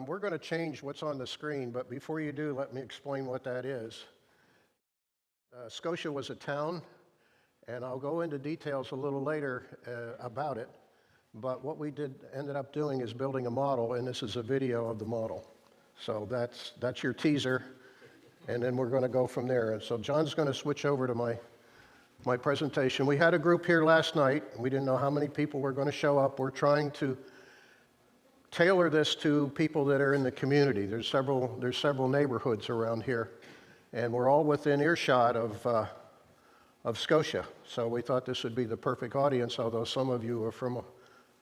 We're going to change what's on the screen, but before you do, let me explain what that is. Scotia was a town, and I'll go into details a little later about it, but what we ended up doing is building a model, and this is a video of the model. So that's your teaser, and then we're going to go from there. And so John's going to switch over to my presentation. We had a group here last night. We didn't know how many people were going to show up. We're trying to tailor this to people that are in the community. There's several neighborhoods around here, and we're all within earshot of Scotia. So we thought this would be the perfect audience, although some of you are from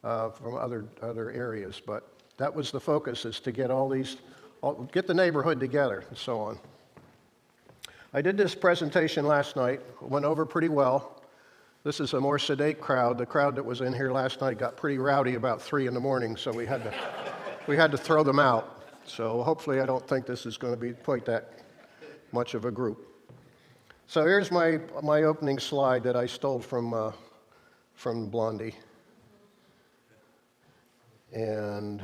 other areas. But that was the focus, is to get get the neighborhood together and so on. I did this presentation last night, went over pretty well. This is a more sedate crowd. The crowd that was in here last night got pretty rowdy about 3 in the morning, so we had to throw them out. So hopefully I don't think this is going to be quite that much of a group. So here's my opening slide that I stole from Blondie. And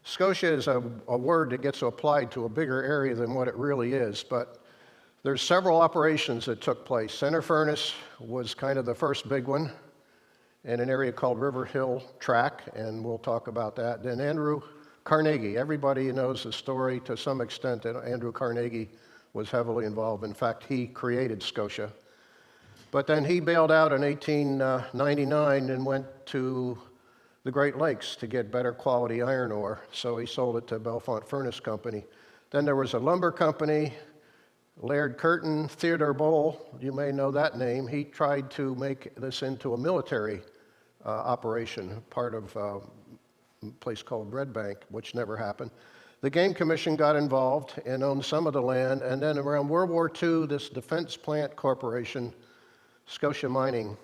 Scotia is a word that gets applied to a bigger area than what it really is, but there's several operations that took place. Center Furnace was kind of the first big one in an area called River Hill Track, and we'll talk about that. Then Andrew Carnegie. Everybody knows the story to some extent that Andrew Carnegie was heavily involved. In fact, he created Scotia. But then he bailed out in 1899 and went to the Great Lakes to get better quality iron ore, so he sold it to Bellefonte Furnace Company. Then there was a lumber company, Laird Curtin, Theodore Bowl, you may know that name. He tried to make this into a military operation, part of a place called Red Bank, which never happened. The Game Commission got involved and owned some of the land, and then around World War II, this Defense Plant Corporation, Scotia Mining,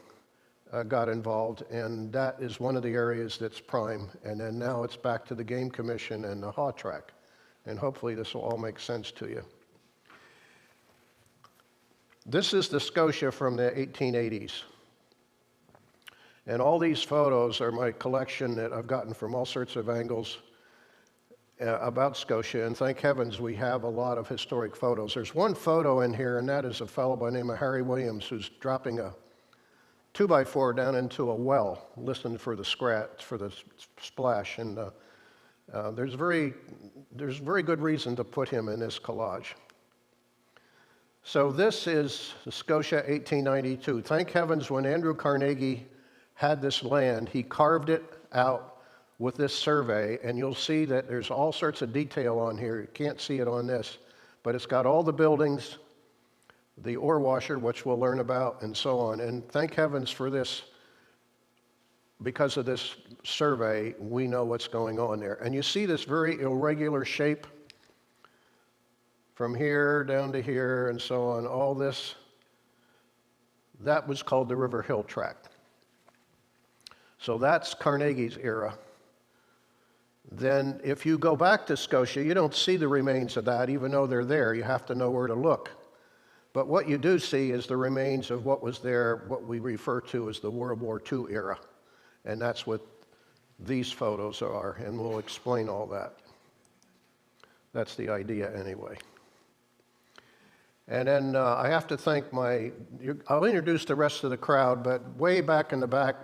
got involved, and that is one of the areas that's prime. And then now it's back to the Game Commission and the Haw Track, and hopefully this will all make sense to you. This is the Scotia from the 1880s. And all these photos are my collection that I've gotten from all sorts of angles about Scotia, and thank heavens we have a lot of historic photos. There's one photo in here, and that is a fellow by the name of Harry Williams who's dropping a 2x4 down into a well, listening for the splash, and there's very good reason to put him in this collage. So this is Scotia 1892. Thank heavens when Andrew Carnegie had this land, he carved it out with this survey, and you'll see that there's all sorts of detail on here. You can't see it on this, but it's got all the buildings, the ore washer, which we'll learn about, and so on. And thank heavens for this. Because of this survey, we know what's going on there. And you see this very irregular shape from here down to here and so on, all this, that was called the River Hill Tract. So that's Carnegie's era. Then if you go back to Scotia, you don't see the remains of that, even though they're there. You have to know where to look. But what you do see is the remains of what was there, what we refer to as the World War II era. And that's what these photos are, and we'll explain all that. That's the idea anyway. And then I have to thank I'll introduce the rest of the crowd, but way back in the back,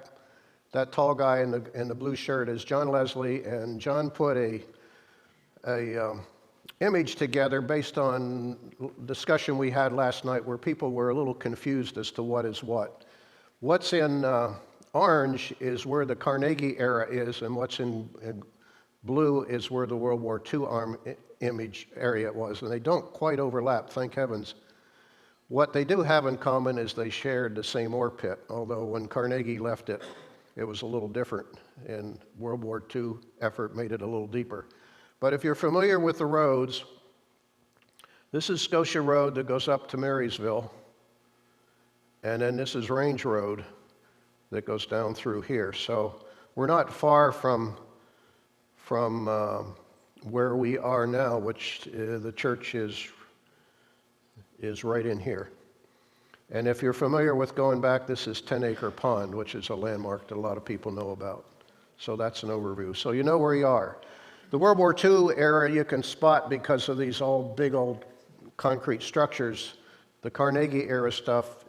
that tall guy in the blue shirt is John Leslie, and John put a image together based on discussion we had last night where people were a little confused as to what is what. What's in orange is where the Carnegie era is, and what's in blue is where the World War II image area was, and they don't quite overlap, thank heavens. What they do have in common is they shared the same ore pit, although when Carnegie left it, it was a little different, and World War II effort made it a little deeper. But if you're familiar with the roads, this is Scotia Road that goes up to Marysville, and then this is Range Road that goes down through here. So we're not far from where we are now, which the church is right in here. And if you're familiar with going back, this is 10 Acre Pond, which is a landmark that a lot of people know about. So that's an overview. So you know where you are. The World War II era you can spot because of these big old concrete structures. The Carnegie era stuff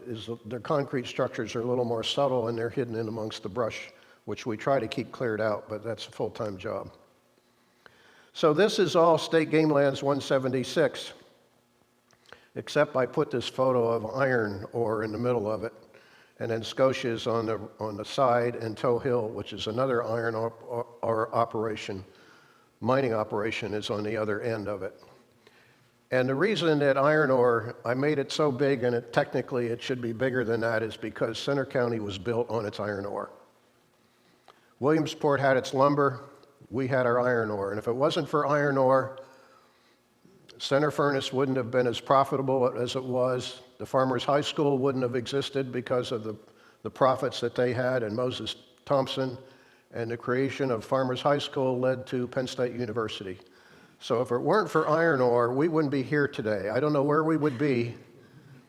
their concrete structures are a little more subtle and they're hidden in amongst the brush, which we try to keep cleared out, but that's a full-time job. So this is all State Game Lands 176, except I put this photo of iron ore in the middle of it. And then Scotia is on the side, and Toe Hill, which is another iron ore operation, mining operation, is on the other end of it. And the reason that iron ore, I made it so big, and technically it should be bigger than that, is because Center County was built on its iron ore. Williamsport had its lumber, we had our iron ore. And if it wasn't for iron ore, Center Furnace wouldn't have been as profitable as it was. The Farmers High School wouldn't have existed because of the profits that they had, and Moses Thompson, and the creation of Farmers High School led to Penn State University. So if it weren't for iron ore, we wouldn't be here today. I don't know where we would be,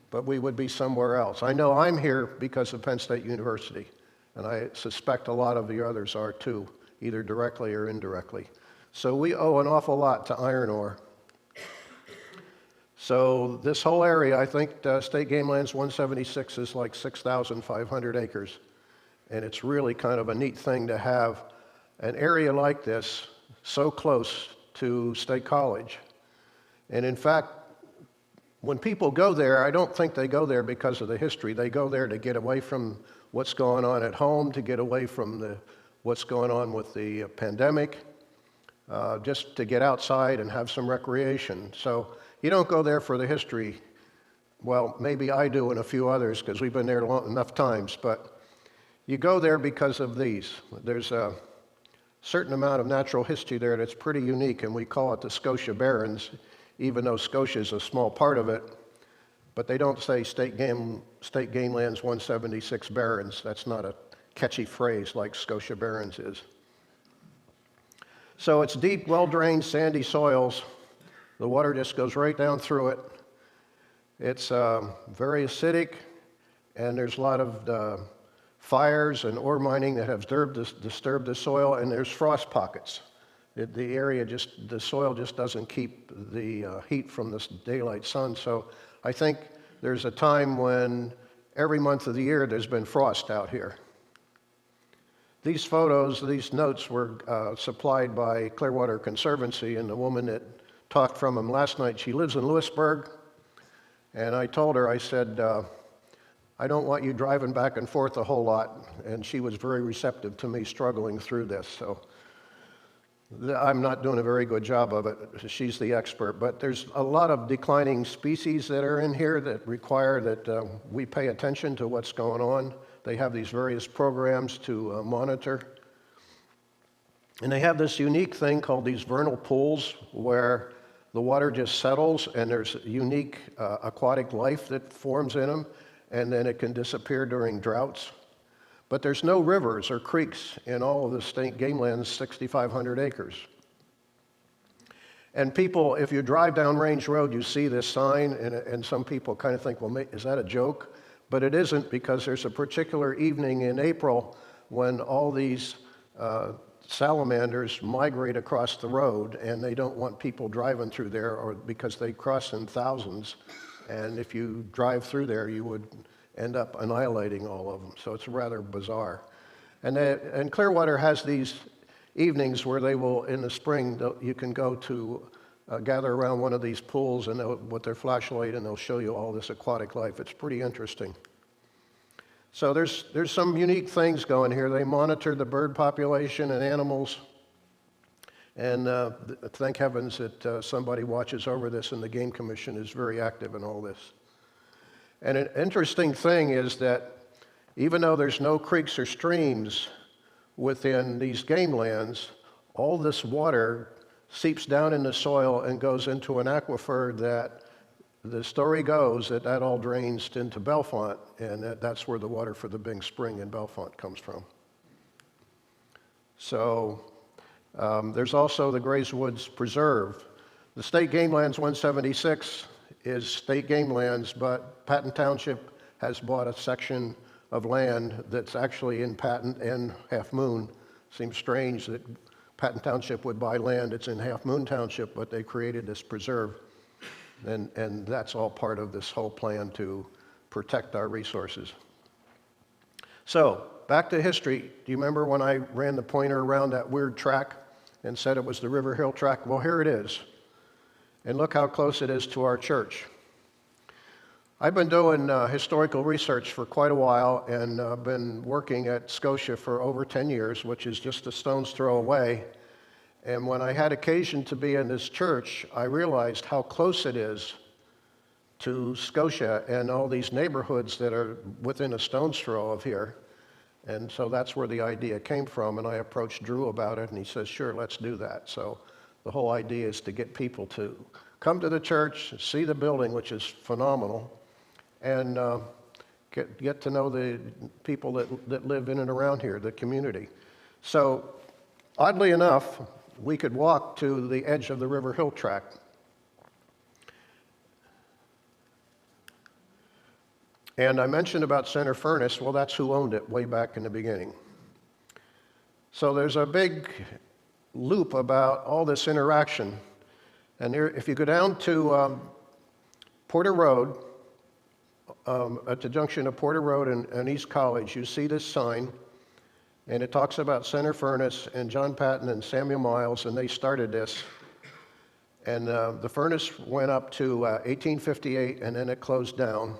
but we would be somewhere else. I know I'm here because of Penn State University, and I suspect a lot of the others are too, either directly or indirectly. So we owe an awful lot to iron ore. So this whole area, I think State Game Lands 176 is like 6,500 acres. And it's really kind of a neat thing to have an area like this so close to State College. And in fact, when people go there, I don't think they go there because of the history. They go there to get away from what's going on at home, to get away from what's going on with the pandemic, just to get outside and have some recreation. So you don't go there for the history. Well, maybe I do and a few others because we've been there enough times, but you go there because of these. There's a certain amount of natural history there that's pretty unique, and we call it the Scotia Barrens, even though Scotia is a small part of it, but they don't say State Game Lands 176 Barrens. That's not a catchy phrase like Scotia Barrens is. So it's deep, well-drained, sandy soils. The water just goes right down through it. It's very acidic, and there's a lot of fires and ore mining that have disturbed the soil, and there's frost pockets. The soil just doesn't keep the heat from the daylight sun. So I think there's a time when every month of the year there's been frost out here. These photos, these notes were supplied by Clearwater Conservancy, and the woman that talked from them last night, she lives in Lewisburg, and I told her, I said, I don't want you driving back and forth a whole lot, and she was very receptive to me struggling through this, so I'm not doing a very good job of it. She's the expert, but there's a lot of declining species that are in here that require that we pay attention to what's going on. They have these various programs to monitor. And they have this unique thing called these vernal pools where the water just settles and there's unique aquatic life that forms in them, and then it can disappear during droughts. But there's no rivers or creeks in all of the State Game Lands, 6,500 acres. And people, if you drive down Range Road, you see this sign, and some people kind of think, well, is that a joke? But it isn't, because there's a particular evening in April when all these salamanders migrate across the road, and they don't want people driving through there, or because they cross in thousands, and if you drive through there, you would end up annihilating all of them. So it's rather bizarre. And Clearwater has these evenings where they will, in the spring, you can go to gather around one of these pools and with their flashlight, and they'll show you all this aquatic life. It's pretty interesting. So there's some unique things going here. They monitor the bird population and animals, and thank heavens that somebody watches over this, and the Game Commission is very active in all this. And an interesting thing is that even though there's no creeks or streams within these game lands, all this water seeps down in the soil and goes into an aquifer that the story goes that all drains into Bellefonte, and that's where the water for the Big Spring in Bellefonte comes from. So there's also the Grays Woods Preserve. The State Game Lands 176 is state game lands, but Patton Township has bought a section of land that's actually in Patton and Half Moon. Seems strange that Patton Township would buy land. It's in Half Moon Township, but they created this preserve. And that's all part of this whole plan to protect our resources. So, back to history. Do you remember when I ran the pointer around that weird track and said it was the River Hill track? Well, here it is. And look how close it is to our church. I've been doing historical research for quite a while, and I've been working at Scotia for over 10 years, which is just a stone's throw away. And when I had occasion to be in this church, I realized how close it is to Scotia and all these neighborhoods that are within a stone's throw of here. And so that's where the idea came from, and I approached Drew about it, and he says, sure, let's do that. So the whole idea is to get people to come to the church, see the building, which is phenomenal, and get to know the people that live in and around here, the community. So oddly enough, we could walk to the edge of the River Hill track. And I mentioned about Center Furnace. Well, that's who owned it way back in the beginning. So there's a big loop about all this interaction. And there, if you go down to Porter Road, at the junction of Porter Road and East College, you see this sign. And it talks about Center Furnace and John Patton and Samuel Miles, and they started this. And the furnace went up to 1858, and then it closed down.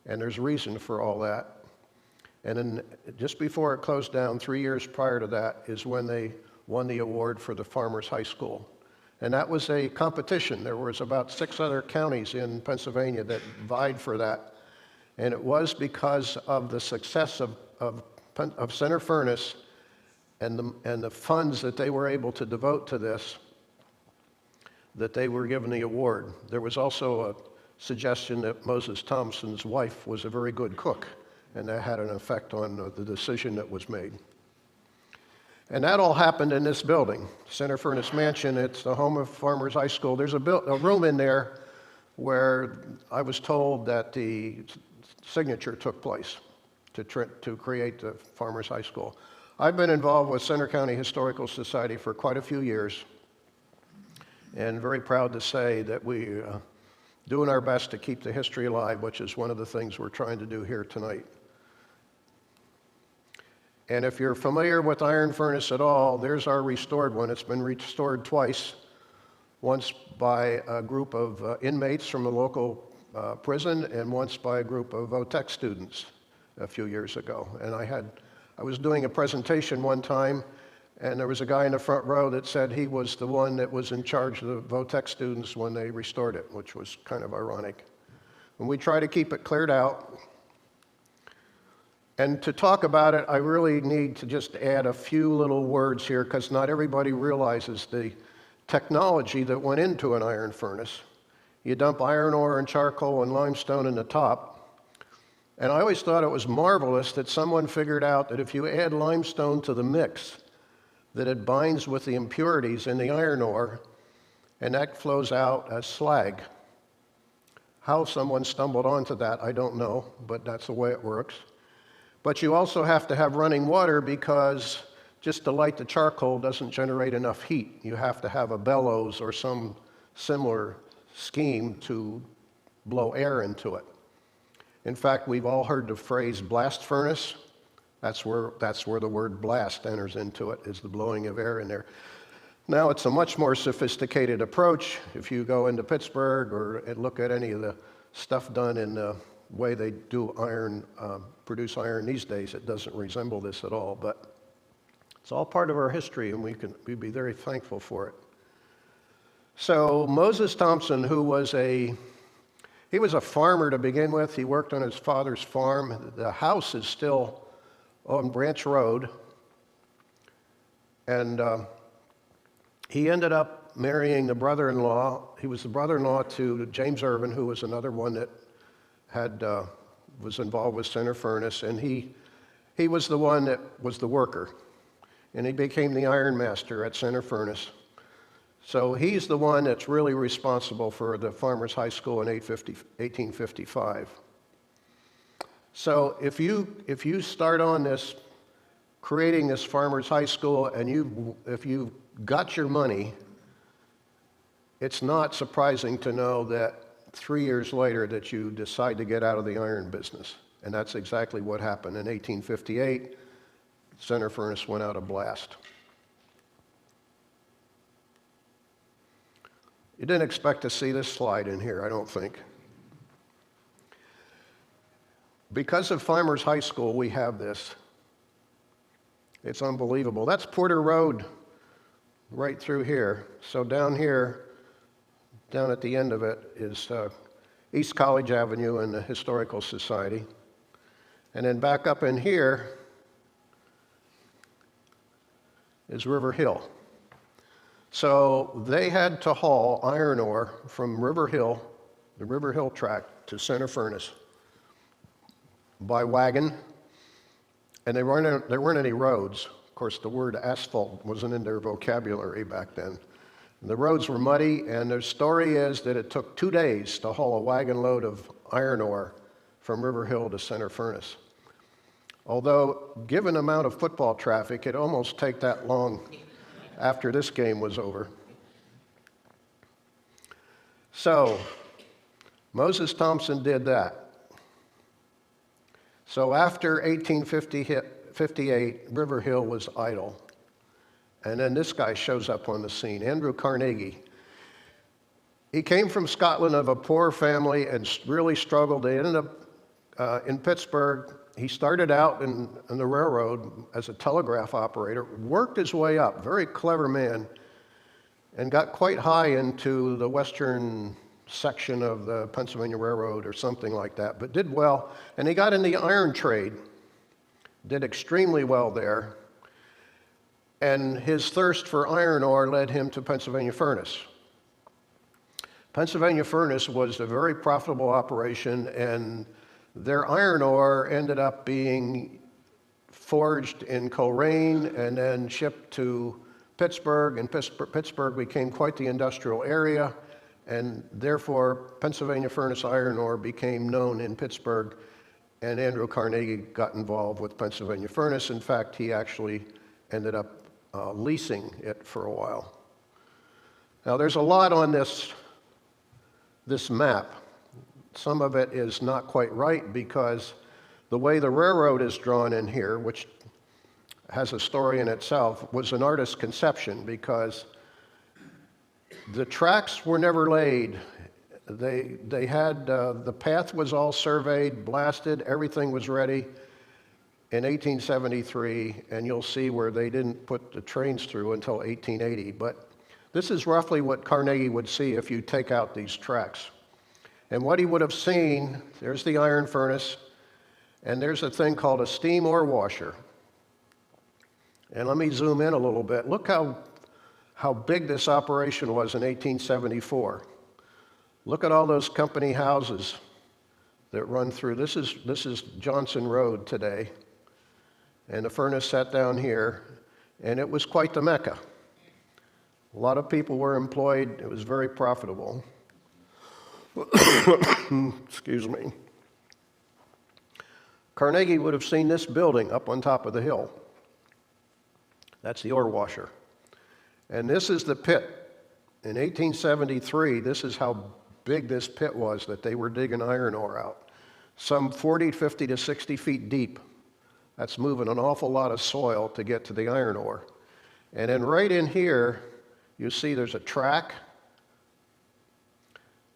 And there's reason for all that. And then just before it closed down, 3 years prior to that, is when they won the award for the Farmers High School. And that was a competition. There was about 6 other counties in Pennsylvania that vied for that. And it was because of the success of Center Furnace and the funds that they were able to devote to this, that they were given the award. There was also a suggestion that Moses Thompson's wife was a very good cook, and that had an effect on the decision that was made. And that all happened in this building, Center Furnace Mansion. It's the home of Farmers High School. There's a room in there where I was told that the signature took place to create the Farmers High School. I've been involved with Center County Historical Society for quite a few years, and very proud to say that we doing our best to keep the history alive, which is one of the things we're trying to do here tonight. And if you're familiar with Iron Furnace at all, there's our restored one. It's been restored twice, once by a group of inmates from the local prison, and once by a group of OTEC students a few years ago. And I was doing a presentation one time, and there was a guy in the front row that said he was the one that was in charge of the VOTEC students when they restored it, which was kind of ironic. And we try to keep it cleared out. And to talk about it, I really need to just add a few little words here, because not everybody realizes the technology that went into an iron furnace. You dump iron ore and charcoal and limestone in the top. And I always thought it was marvelous that someone figured out that if you add limestone to the mix, that it binds with the impurities in the iron ore, and that flows out as slag. How someone stumbled onto that, I don't know, but that's the way it works. But you also have to have running water, because just to light the charcoal doesn't generate enough heat. You have to have a bellows or some similar scheme to blow air into it. In fact, we've all heard the phrase blast furnace. That's where the word blast enters into it, is the blowing of air in there. Now it's a much more sophisticated approach. If you go into Pittsburgh or look at any of the stuff done in the way they do iron, produce iron these days, it doesn't resemble this at all. But it's all part of our history, and we'd be very thankful for it. So Moses Thompson, who was a farmer to begin with. He worked on his father's farm. The house is still on Branch Road. And he ended up marrying the brother-in-law. He was the brother-in-law to James Irvin, who was another one that was involved with Center Furnace. And he was the one that was the worker. And he became the iron master at Center Furnace. So he's the one that's really responsible for the Farmers High School in 1855. So if you start on this creating this farmers' high school, and if you got your money, it's not surprising to know that 3 years later that you decide to get out of the iron business. And that's exactly what happened. In 1858, center furnace went out of blast. You didn't expect to see this slide in here, I don't think. Because of Farmers High School, we have this. It's unbelievable. That's Porter Road right through here. So down here, down at the end of it, is East College Avenue and the Historical Society. And then back up in here is River Hill. So they had to haul iron ore from River Hill, the River Hill tract, to center furnace by wagon, and there weren't any roads. Of course, the word asphalt wasn't in their vocabulary back then. The roads were muddy, and the story is that it took 2 days to haul a wagon load of iron ore from River Hill to center furnace. Although, given the amount of football traffic, it'd almost take that long after this game was over. So, Moses Thompson did that. So after 1858, River Hill was idle. And then this guy shows up on the scene, Andrew Carnegie. He came from Scotland of a poor family and really struggled. He ended up in Pittsburgh. He started out in the railroad as a telegraph operator, worked his way up, very clever man, and got quite high into the western section of the Pennsylvania Railroad or something like that, but did well. And he got in the iron trade, did extremely well there. And his thirst for iron ore led him to Pennsylvania Furnace. Pennsylvania Furnace was a very profitable operation, and their iron ore ended up being forged in Coleraine and then shipped to Pittsburgh, and Pittsburgh became quite the industrial area, and therefore Pennsylvania Furnace iron ore became known in Pittsburgh, and Andrew Carnegie got involved with Pennsylvania Furnace. In fact, he actually ended up leasing it for a while. Now, there's a lot on this map. Some of it is not quite right because the way the railroad is drawn in here, which has a story in itself, was an artist's conception because the tracks were never laid. They had, the path was all surveyed, blasted, everything was ready in 1873, and you'll see where they didn't put the trains through until 1880. But this is roughly what Carnegie would see if you take out these tracks. And what he would have seen, there's the iron furnace, and there's a thing called a steam ore washer. And let me zoom in a little bit. Look how big this operation was in 1874. Look at all those company houses that run through. This is Johnson Road today. And the furnace sat down here, and it was quite the mecca. A lot of people were employed. It was very profitable. Excuse me. Carnegie would have seen this building up on top of the hill. That's the ore washer. And this is the pit. In 1873, this is how big this pit was that they were digging iron ore out. Some 40, 50 to 60 feet deep. That's moving an awful lot of soil to get to the iron ore. And then right in here, you see there's a track.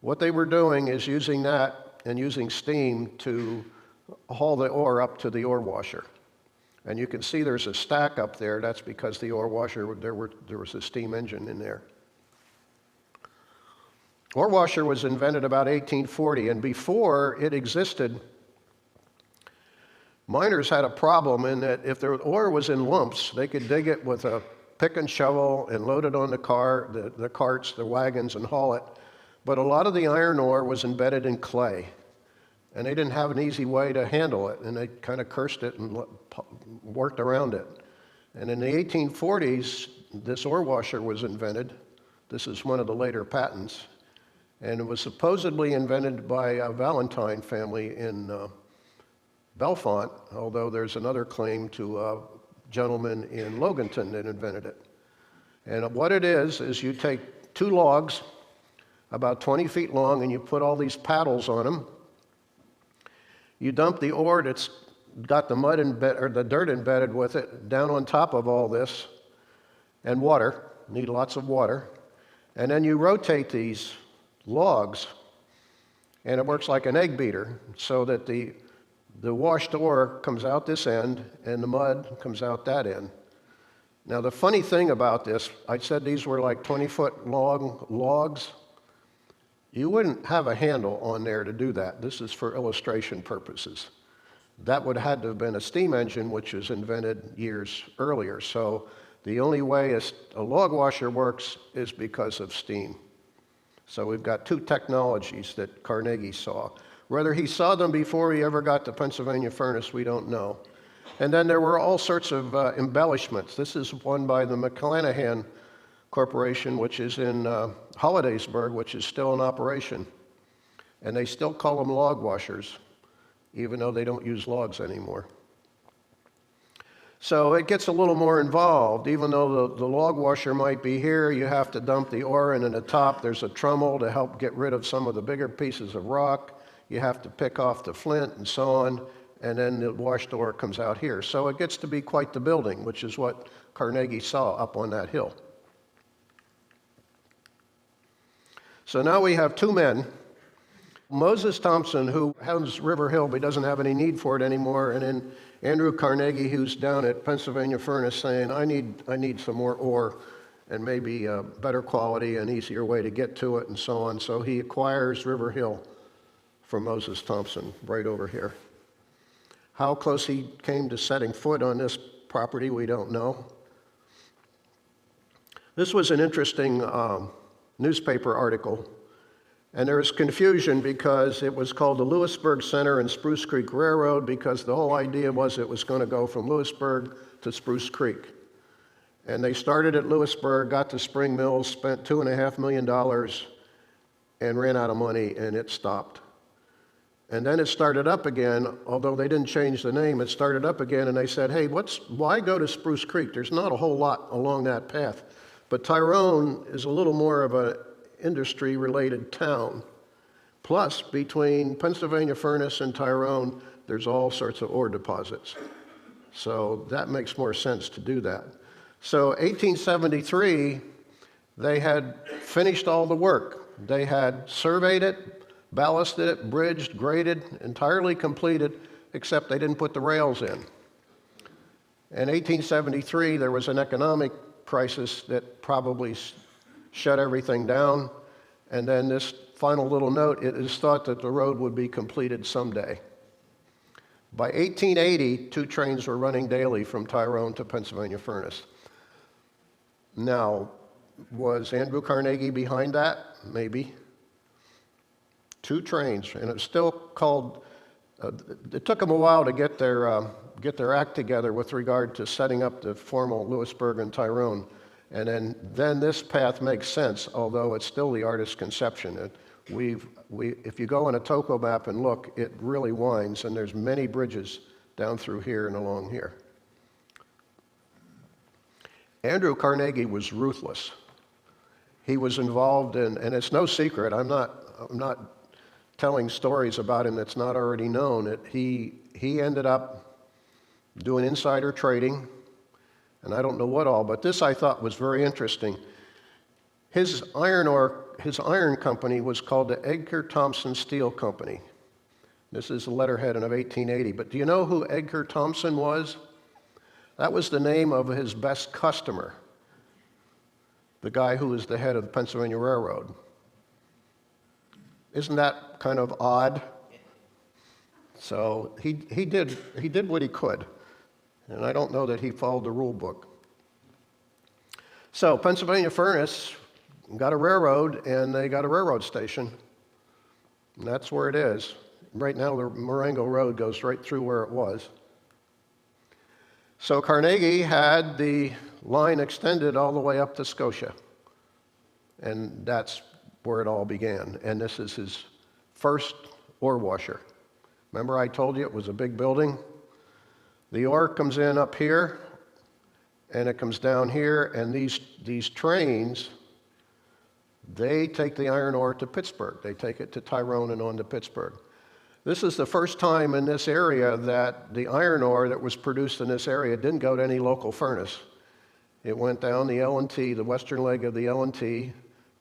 What they were doing is using that and using steam to haul the ore up to the ore washer. And you can see there's a stack up there. That's because the ore washer, there was a steam engine in there. Ore washer was invented about 1840, and before it existed, miners had a problem in that if their ore was in lumps, they could dig it with a pick and shovel and load it on the carts, the wagons, and haul it. But a lot of the iron ore was embedded in clay, and they didn't have an easy way to handle it, and they kind of cursed it and worked around it. And in the 1840s, this ore washer was invented. This is one of the later patents, and it was supposedly invented by a Valentine family in Bellefonte, although there's another claim to gentleman in Loganton that invented it. And what it is you take two logs about 20 feet long and you put all these paddles on them. You dump the ore that's got the mud or the dirt embedded with it down on top of all this, and water, need lots of water. And then you rotate these logs, and it works like an egg beater, so that the washed ore comes out this end and the mud comes out that end. Now the funny thing about this, I said these were like 20-foot long logs. You wouldn't have a handle on there to do that. This is for illustration purposes. That would have had to have been a steam engine, which was invented years earlier. So the only way a log washer works is because of steam. So we've got two technologies that Carnegie saw. Whether he saw them before he ever got to Pennsylvania furnace, we don't know. And then there were all sorts of embellishments. This is one by the McClanahan Corporation, which is in Hollidaysburg, which is still in operation. And they still call them log washers, even though they don't use logs anymore. So it gets a little more involved. Even though the log washer might be here, you have to dump the ore, and in the top there's a trommel to help get rid of some of the bigger pieces of rock. You have to pick off the flint and so on, and then the washed ore comes out here. So it gets to be quite the building, which is what Carnegie saw up on that hill. So now we have two men, Moses Thompson, who has River Hill, but he doesn't have any need for it anymore, and then Andrew Carnegie, who's down at Pennsylvania Furnace saying, I need some more ore and maybe a better quality and easier way to get to it and so on. So he acquires River Hill from Moses Thompson right over here. How close he came to setting foot on this property, we don't know. This was an interesting newspaper article, and there was confusion because it was called the Lewisburg Center and Spruce Creek Railroad, because the whole idea was it was going to go from Lewisburg to Spruce Creek. And they started at Lewisburg, got to Spring Mills, spent $2.5 million, and ran out of money, and it stopped. And then it started up again, although they didn't change the name. It started up again, and they said, hey, why go to Spruce Creek? There's not a whole lot along that path. But Tyrone is a little more of an industry-related town. Plus, between Pennsylvania Furnace and Tyrone, there's all sorts of ore deposits. So that makes more sense to do that. So 1873, they had finished all the work. They had surveyed it, ballasted it, bridged, graded, entirely completed, except they didn't put the rails in. In 1873, there was an economic crisis that probably shut everything down. And then this final little note, it is thought that the road would be completed someday. By 1880, 2 trains were running daily from Tyrone to Pennsylvania Furnace. Now, was Andrew Carnegie behind that? Maybe. 2 trains, and it's still called, it took them a while to get their act together with regard to setting up the formal Lewisburg and Tyrone. And then this path makes sense, although it's still the artist's conception. If you go on a Toco map and look, it really winds, and there's many bridges down through here and along here. Andrew Carnegie was ruthless. He was involved in, and it's no secret, I'm not telling stories about him that's not already known. He ended up doing insider trading, and I don't know what all, but this I thought was very interesting. His iron company was called the Edgar Thomson Steel Company. This is the letterhead of 1880. But do you know who Edgar Thomson was? That was the name of his best customer, the guy who was the head of the Pennsylvania Railroad. Isn't that kind of odd? So he did what he could, and I don't know that he followed the rule book. So Pennsylvania Furnace got a railroad, and they got a railroad station, and that's where it is. Right now, the Marengo Road goes right through where it was. So Carnegie had the line extended all the way up to Scotia, and that's where it all began. And this is his first ore washer. Remember I told you it was a big building? The ore comes in up here, and it comes down here, and these trains, they take the iron ore to Pittsburgh. They take it to Tyrone and on to Pittsburgh. This is the first time in this area that the iron ore that was produced in this area didn't go to any local furnace. It went down the L&T, the western leg of the L&T,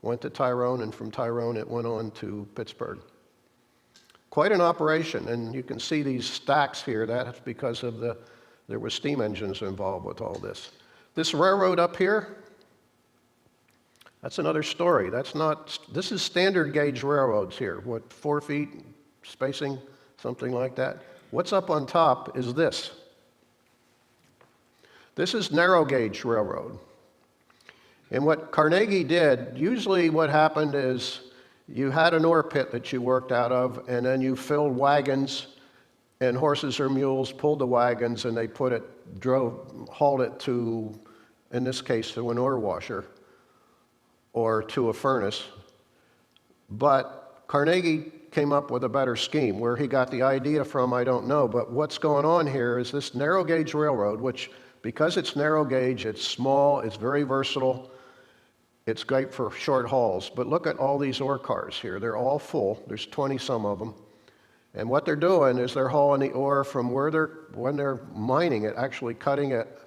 went to Tyrone, and from Tyrone it went on to Pittsburgh. Quite an operation, and you can see these stacks here. That's because of there were steam engines involved with all this. This railroad up here, that's another story. This is standard gauge railroads here. What, 4 feet spacing, something like that? What's up on top is this. This is narrow gauge railroad. And what Carnegie did, usually what happened is you had an ore pit that you worked out of, and then you filled wagons, and horses or mules pulled the wagons, and they hauled it to, in this case, to an ore washer or to a furnace. But Carnegie came up with a better scheme. Where he got the idea from, I don't know, but what's going on here is this narrow gauge railroad, which, because it's narrow gauge, it's small, it's very versatile, it's great for short hauls. But look at all these ore cars here. They're all full. There's 20 some of them. And what they're doing is they're hauling the ore from when they're mining it, actually cutting it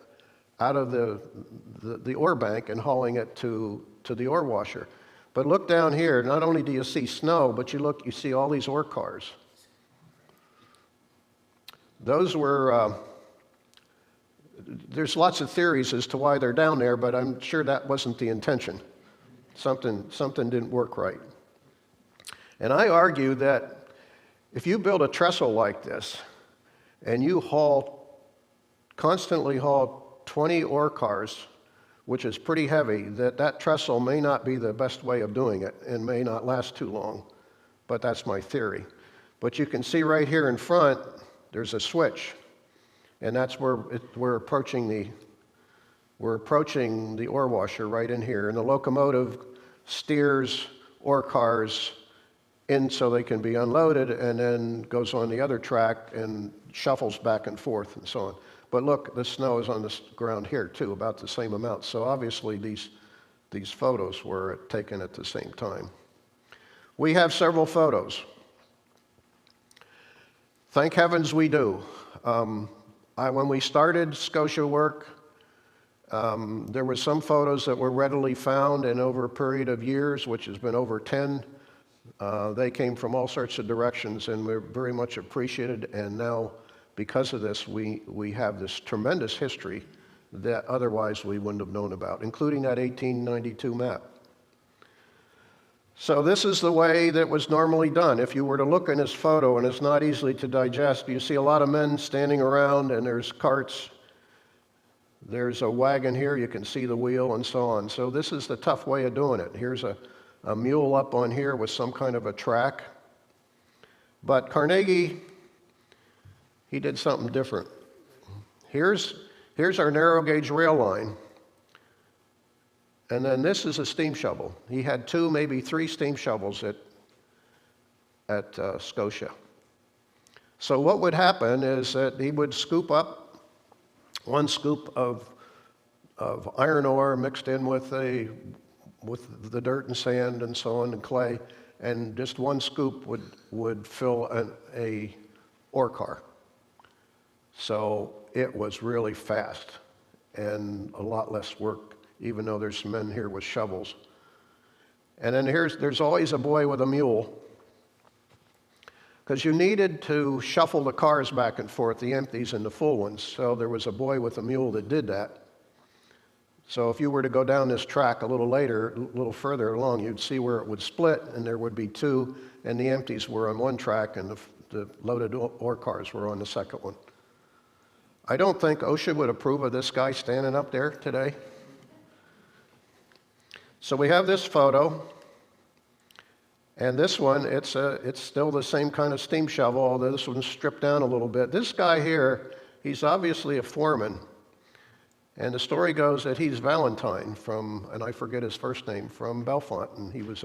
out of the ore bank and hauling it to the ore washer. But look down here, not only do you see snow, but you see all these ore cars. Those were, there's lots of theories as to why they're down there, but I'm sure that wasn't the intention. Something didn't work right. And I argue that if you build a trestle like this, and you constantly haul 20 ore cars, which is pretty heavy, that trestle may not be the best way of doing it and may not last too long. But that's my theory. But you can see right here in front, there's a switch. And that's where we're approaching the ore washer right in here. And the locomotive steers ore cars in so they can be unloaded, and then goes on the other track and shuffles back and forth and so on. But look, the snow is on the ground here too, about the same amount. So obviously these photos were taken at the same time. We have several photos. Thank heavens we do. When we started Scotia work, there were some photos that were readily found, and over a period of years, which has been over 10, they came from all sorts of directions, and we're very much appreciated. And now, because of this, we have this tremendous history that otherwise we wouldn't have known about, including that 1892 map. So this is the way that was normally done. If you were to look in this photo, and it's not easily to digest, you see a lot of men standing around, and there's carts. There's a wagon here, you can see the wheel and so on. So this is the tough way of doing it. Here's a mule up on here with some kind of a track. But Carnegie, he did something different. Here's our narrow gauge rail line. And then this is a steam shovel. He had 2, maybe 3 steam shovels at Scotia. So what would happen is that he would scoop up 1 scoop of iron ore mixed in with the dirt and sand and so on and clay, and just 1 scoop would fill a ore car. So it was really fast and a lot less work, even though there's some men here with shovels. And then there's always a boy with a mule, because you needed to shuffle the cars back and forth, the empties and the full ones. So there was a boy with a mule that did that. So if you were to go down this track a little further along, you'd see where it would split, and there would be 2, and the empties were on one track, and the loaded ore cars were on the second one. I don't think OSHA would approve of this guy standing up there today. So we have this photo, and this one, it's still the same kind of steam shovel, although this one's stripped down a little bit. This guy here, he's obviously a foreman, and the story goes that he's Valentine from, and I forget his first name, from Bellefonte, and he was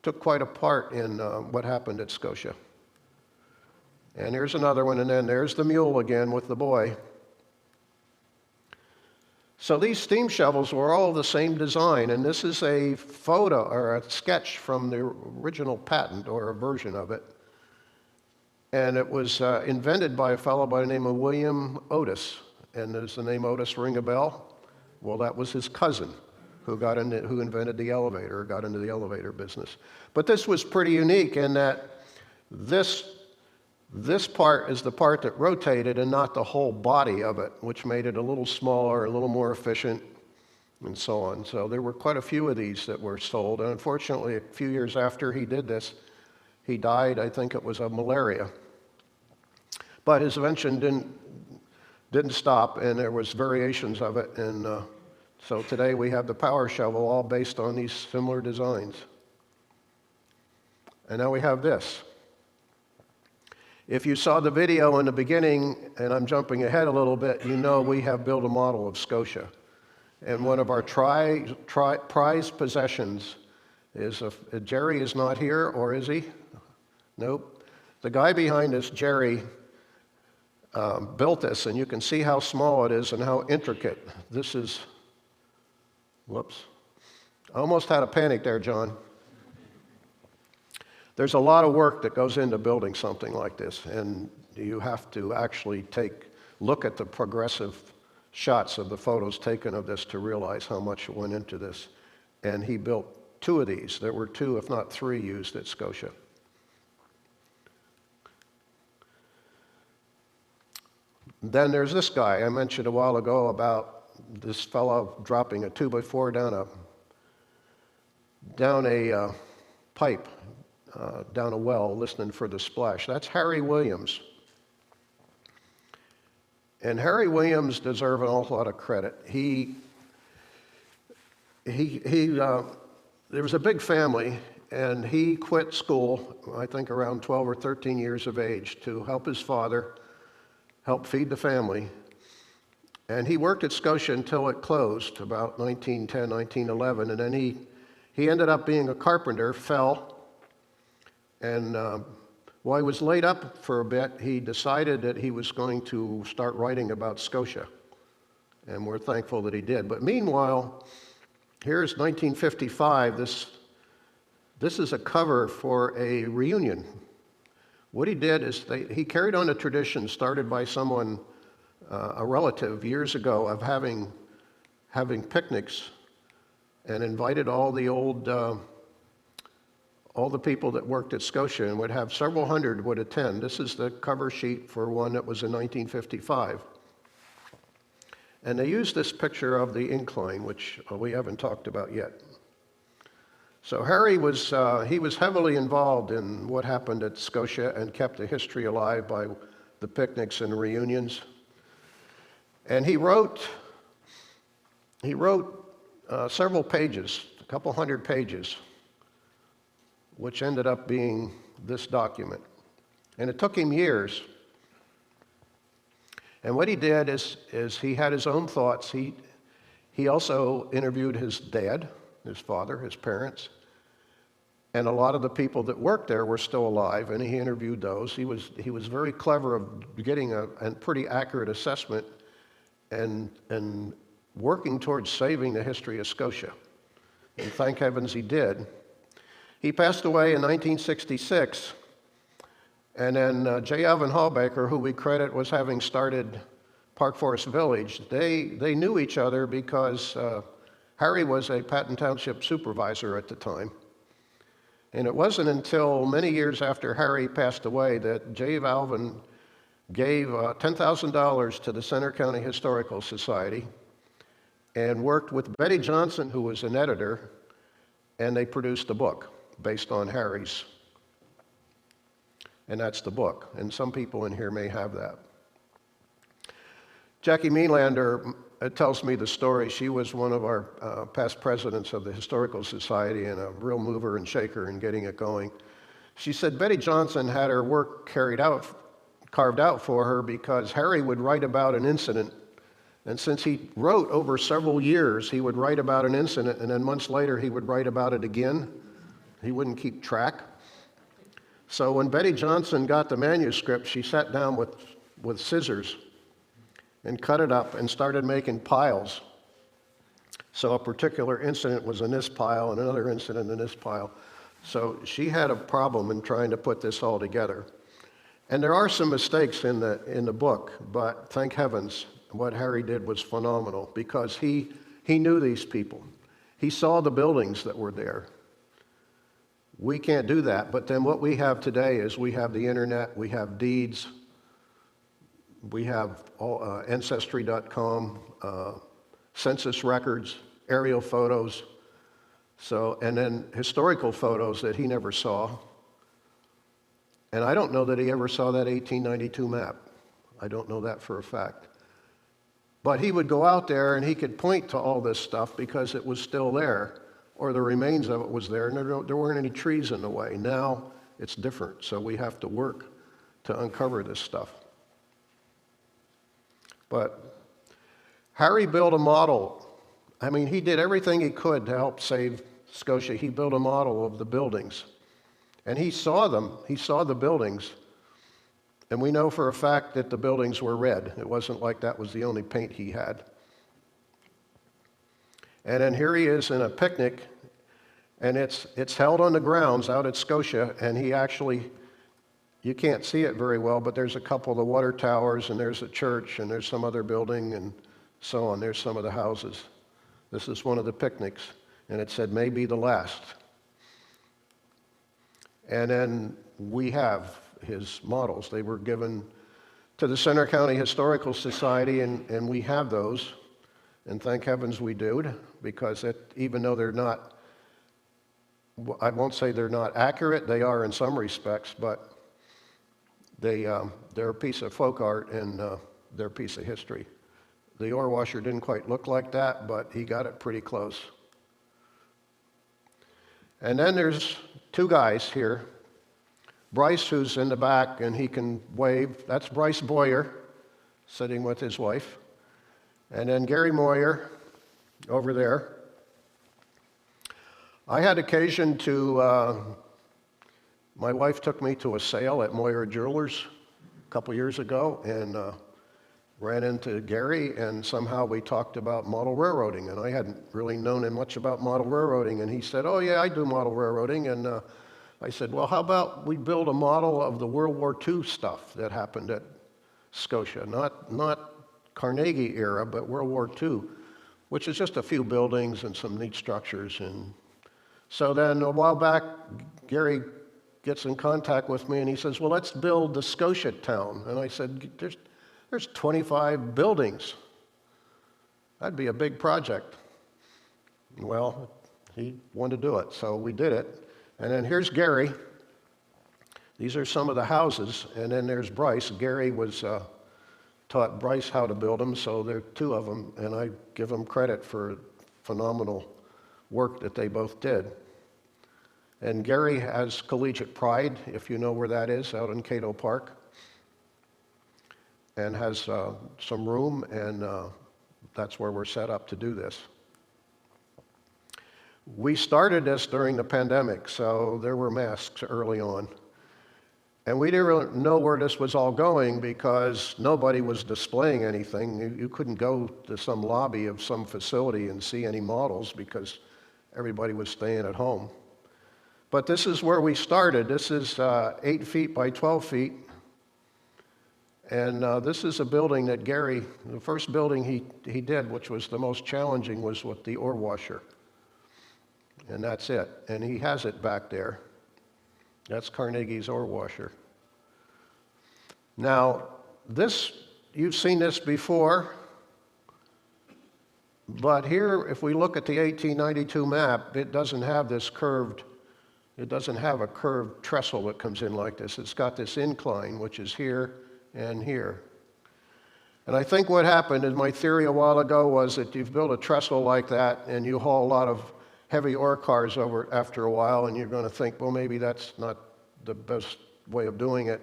took quite a part in what happened at Scotia. And here's another one, and then there's the mule again with the boy. So these steam shovels were all the same design, and this is a photo or a sketch from the original patent or a version of it. And it was invented by a fellow by the name of William Otis. And does the name Otis ring a bell? Well, that was his cousin who invented the elevator, got into the elevator business. But this was pretty unique in that this part is the part that rotated and not the whole body of it, which made it a little smaller, a little more efficient, and so on. So there were quite a few of these that were sold. And unfortunately, a few years after he did this, he died, I think it was of malaria. But his invention didn't stop, and there was variations of it. And so today we have the power shovel, all based on these similar designs. And now we have this. If you saw the video in the beginning, and I'm jumping ahead a little bit, you know we have built a model of Scotia. And one of our prized possessions is, Jerry is not here, or is he? Nope. The guy behind us, Jerry, built this, and you can see how small it is and how intricate. This is, whoops. I almost had a panic there, John. There's a lot of work that goes into building something like this, and you have to actually look at the progressive shots of the photos taken of this to realize how much went into this. And he built 2 of these. There were 2, if not 3, used at Scotia. Then there's this guy I mentioned a while ago about this fellow dropping a 2x4 down a pipe. Down a well, listening for the splash. That's Harry Williams. And Harry Williams deserves an awful lot of credit. There was a big family, and he quit school, I think around 12 or 13 years of age, to help his father, help feed the family. And he worked at Scotia until it closed, about 1910, 1911, and then he ended up being a carpenter, fell, and while he was laid up for a bit, he decided that he was going to start writing about Scotia. And we're thankful that he did. But meanwhile, here's 1955. This is a cover for a reunion. What he did is he carried on a tradition started by someone, a relative, years ago of having picnics and invited all the people that worked at Scotia, and would have several hundred would attend. This is the cover sheet for one that was in 1955. And they used this picture of the incline, which we haven't talked about yet. So Harry was heavily involved in what happened at Scotia and kept the history alive by the picnics and reunions. And he wrote several pages, a couple hundred pages, which ended up being this document. And it took him years. And what he did is he had his own thoughts. He also interviewed his dad, his father, his parents, and a lot of the people that worked there were still alive, and he interviewed those. He was very clever of getting a pretty accurate assessment and working towards saving the history of Scotia. And thank heavens he did. He passed away in 1966, and then J. Alvin Hallbaker, who we credit was having started Park Forest Village, they knew each other because Harry was a Patton Township supervisor at the time. And it wasn't until many years after Harry passed away that J. Alvin gave $10,000 to the Center County Historical Society and worked with Betty Johnson, who was an editor, and they produced a book based on Harry's. And that's the book. And some people in here may have that. Jackie Mealander tells me the story. She was one of our past presidents of the Historical Society and a real mover and shaker in getting it going. She said Betty Johnson had her work carved out for her because Harry would write about an incident. And since he wrote over several years, he would write about an incident, and then months later he would write about it again. He wouldn't keep track. So when Betty Johnson got the manuscript, she sat down with scissors and cut it up and started making piles So a particular incident was in this pile and another incident in this pile. So she had a problem in trying to put this all together. And there are some mistakes in the book, but thank heavens, what Harry did was phenomenal because he knew these people. He saw the buildings that were there. We can't do that, but then what we have today is we have the internet, we have deeds, we have Ancestry.com, census records, aerial photos, and then historical photos that he never saw. And I don't know that he ever saw that 1892 map. I don't know that for a fact. But he would go out there and he could point to all this stuff because it was still there, or the remains of it was there, and there weren't any trees in the way. Now it's different, so we have to work to uncover this stuff. But Harry built a model. I mean, he did everything he could to help save Scotia. He built a model of the buildings. And he saw them. He saw the buildings. And we know for a fact that the buildings were red. It wasn't like that was the only paint he had. And then here he is in a picnic, and it's held on the grounds out at Scotia, and he actually, you can't see it very well, but there's a couple of the water towers, and there's a church, and there's some other building, and so on. There's some of the houses. This is one of the picnics, and it said, "May be the last." And then we have his models. They were given to the Center County Historical Society, and we have those. And thank heavens we do, because even though they're not, I won't say they're not accurate, they are in some respects, but they're a piece of folk art and they're a piece of history. The ore washer didn't quite look like that, but he got it pretty close. And then there's two guys here. Bryce, who's in the back, and he can wave. That's Bryce Boyer, sitting with his wife. And then Gary Moyer, over there. I had occasion my wife took me to a sale at Moyer Jewelers a couple years ago, and ran into Gary, and somehow we talked about model railroading, and I hadn't really known him much about model railroading, and he said, "Oh yeah, I do model railroading," and I said, "Well, how about we build a model of the World War II stuff that happened at Scotia, not Carnegie era, but World War II, which is just a few buildings and some neat structures." And so then a while back, Gary gets in contact with me, and he says, "Well, let's build the Scotia town." And I said, There's 25 buildings. That'd be a big project. Well, he wanted to do it, so we did it. And then here's Gary. These are some of the houses, and then there's Bryce. Gary taught Bryce how to build them, so there are two of them, and I give them credit for phenomenal work that they both did. And Gary has Collegiate Pride, if you know where that is, out in Cato Park, and has some room, and that's where we're set up to do this. We started this during the pandemic, so there were masks early on. And we didn't really know where this was all going because nobody was displaying anything. You couldn't go to some lobby of some facility and see any models because everybody was staying at home. But this is where we started. This is 8 feet by 12 feet. And this is a building that Gary, the first building he did, which was the most challenging, was with the ore washer. And that's it. And he has it back there. That's Carnegie's ore washer. Now, you've seen this before, but here, if we look at the 1892 map, it doesn't have a curved trestle that comes in like this. It's got this incline, which is here and here. And I think what happened, in my theory a while ago, was that you've built a trestle like that and you haul a lot of heavy ore cars over after a while, and you're going to think, well, maybe that's not the best way of doing it.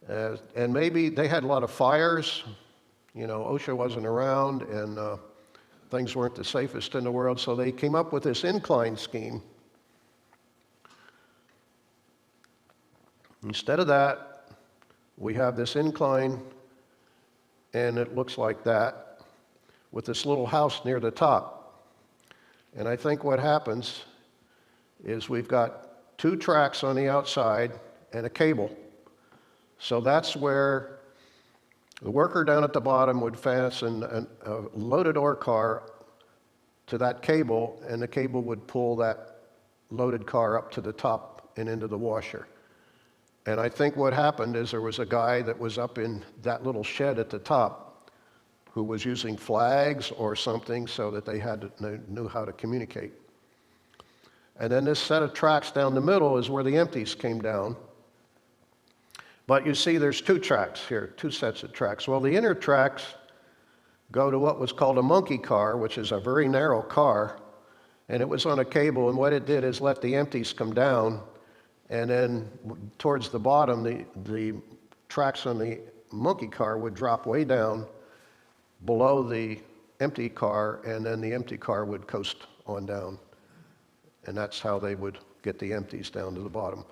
And maybe they had a lot of fires. You know, OSHA wasn't around, and things weren't the safest in the world, so they came up with this incline scheme. Instead of that, we have this incline, and it looks like that, with this little house near the top. And I think what happens is we've got 2 tracks on the outside and a cable. So that's where the worker down at the bottom would fasten a loaded ore car to that cable, and the cable would pull that loaded car up to the top and into the washer. And I think what happened is there was a guy that was up in that little shed at the top who was using flags or something so that they knew how to communicate. And then this set of tracks down the middle is where the empties came down. But you see there's 2 tracks here, 2 sets of tracks. Well, the inner tracks go to what was called a monkey car, which is a very narrow car, and it was on a cable, and what it did is let the empties come down, and then towards the bottom, the tracks on the monkey car would drop way down below the empty car, and then the empty car would coast on down. And that's how they would get the empties down to the bottom.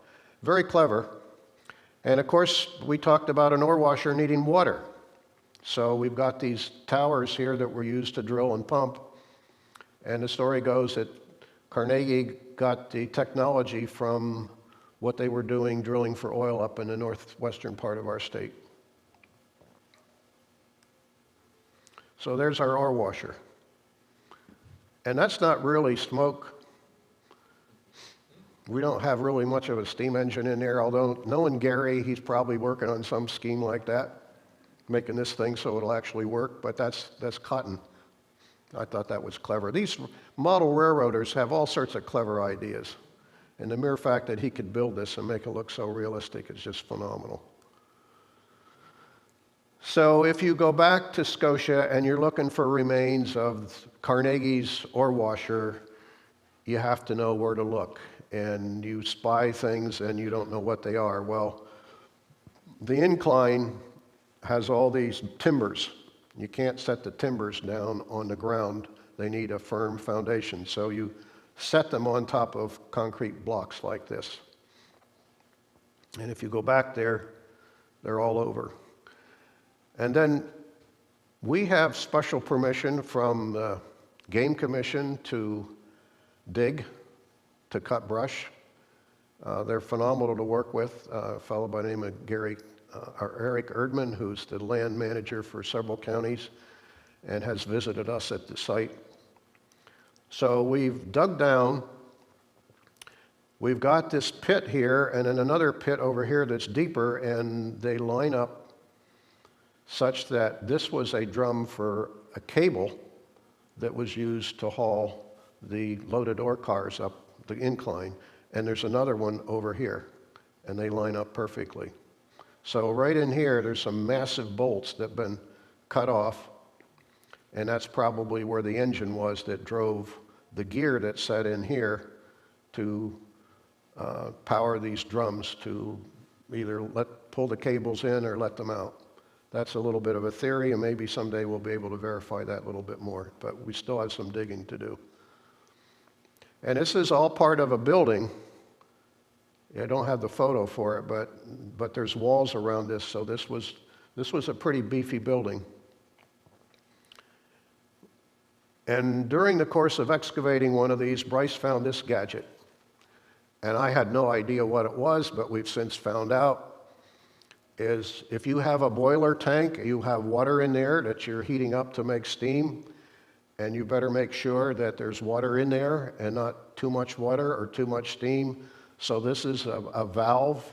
Very clever. And of course, we talked about an ore washer needing water. So we've got these towers here that were used to drill and pump. And the story goes that Carnegie got the technology from what they were doing drilling for oil up in the northwestern part of our state. So there's our ore washer. And that's not really smoke. We don't have really much of a steam engine in there, although knowing Gary, he's probably working on some scheme like that, making this thing so it'll actually work, but that's cotton. I thought that was clever. These model railroaders have all sorts of clever ideas, and the mere fact that he could build this and make it look so realistic is just phenomenal. So if you go back to Scotia and you're looking for remains of Carnegie's ore washer, you have to know where to look. And you spy things and you don't know what they are. Well, the incline has all these timbers. You can't set the timbers down on the ground. They need a firm foundation. So you set them on top of concrete blocks like this. And if you go back there, they're all over. And then we have special permission from the Game Commission to dig, to cut brush. They're phenomenal to work with. A fellow by the name of Eric Erdman, who's the land manager for several counties and has visited us at the site. So we've dug down. We've got this pit here and then another pit over here that's deeper, and they line up such that this was a drum for a cable that was used to haul the loaded ore cars up the incline, and there's another one over here, and they line up perfectly. So right in here, there's some massive bolts that have been cut off, and that's probably where the engine was that drove the gear that's set in here to power these drums to either pull the cables in or let them out. That's a little bit of a theory, and maybe someday we'll be able to verify that a little bit more, but we still have some digging to do. And this is all part of a building. I don't have the photo for it, but there's walls around this, so this was a pretty beefy building. And during the course of excavating one of these, Bryce found this gadget. And I had no idea what it was, but we've since found out, is if you have a boiler tank, you have water in there that you're heating up to make steam, and you better make sure that there's water in there and not too much water or too much steam. So this is a valve,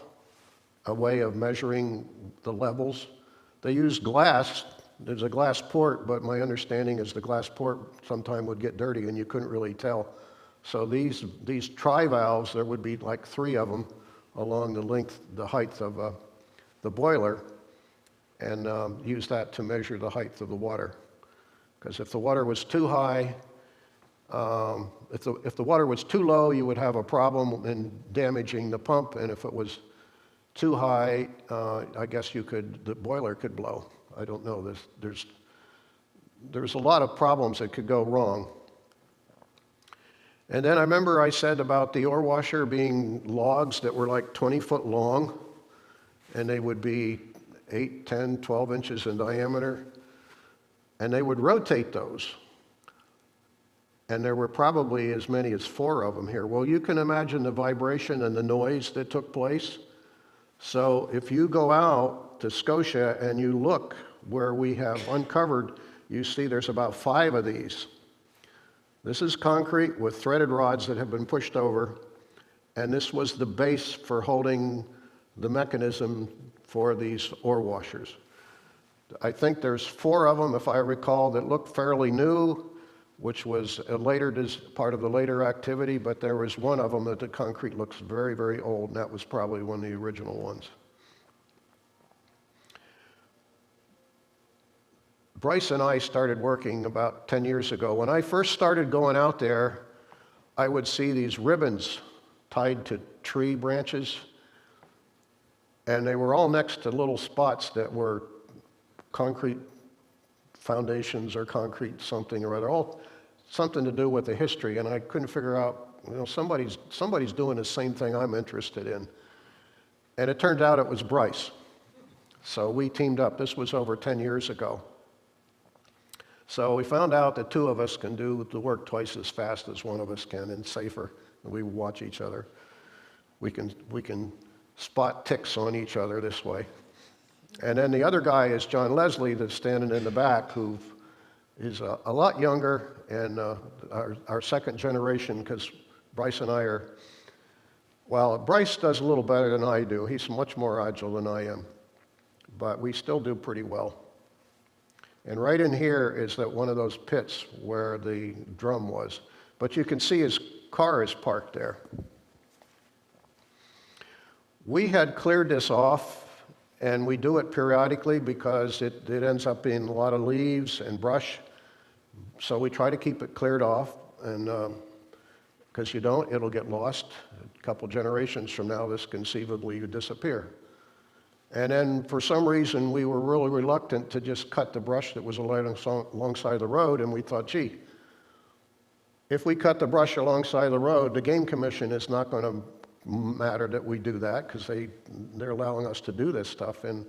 a way of measuring the levels. They use glass. There's a glass port, but my understanding is the glass port sometime would get dirty and you couldn't really tell. So these tri-valves, there would be like 3 of them along the height of the boiler, and use that to measure the height of the water. Because if the water was too high, if the water was too low, you would have a problem in damaging the pump, and if it was too high, I guess the boiler could blow. I don't know. There's a lot of problems that could go wrong. And then I remember I said about the ore washer being logs that were like 20 foot long, and they would be 8, 10, 12 inches in diameter, and they would rotate those. and there were probably as many as 4 of them here. Well, you can imagine the vibration and the noise that took place. So if you go out to Scotia and you look where we have uncovered, you see there's about 5 of these. This is concrete with threaded rods that have been pushed over, and this was the base for holding the mechanism for these ore washers. I think there's 4 of them, if I recall, that look fairly new, which was a later part of the later activity, but there was one of them that the concrete looks very, very old, and that was probably one of the original ones. Bryce and I started working about 10 years ago. When I first started going out there, I would see these ribbons tied to tree branches, and they were all next to little spots that were concrete foundations or concrete something or other, all something to do with the history, and I couldn't figure out, somebody's doing the same thing I'm interested in. And it turned out it was Bryce. So we teamed up. This was over 10 years ago. So we found out that 2 of us can do the work twice as fast as one of us can and safer. We watch each other. We can spot ticks on each other this way. And then the other guy is John Leslie that's standing in the back, who is a lot younger and our second generation, because Bryce and I are, well, Bryce does a little better than I do. He's much more agile than I am, but we still do pretty well. And right in here is that one of those pits where the drum was. But you can see his car is parked there. We had cleared this off, and we do it periodically because it ends up being a lot of leaves and brush. So we try to keep it cleared off, and because you don't, it'll get lost. A couple generations from now, this conceivably would disappear. And then for some reason, we were really reluctant to just cut the brush that was alongside the road, and we thought, gee, if we cut the brush alongside the road, the Game Commission is not going to matter that we do that, because they're allowing us to do this stuff, and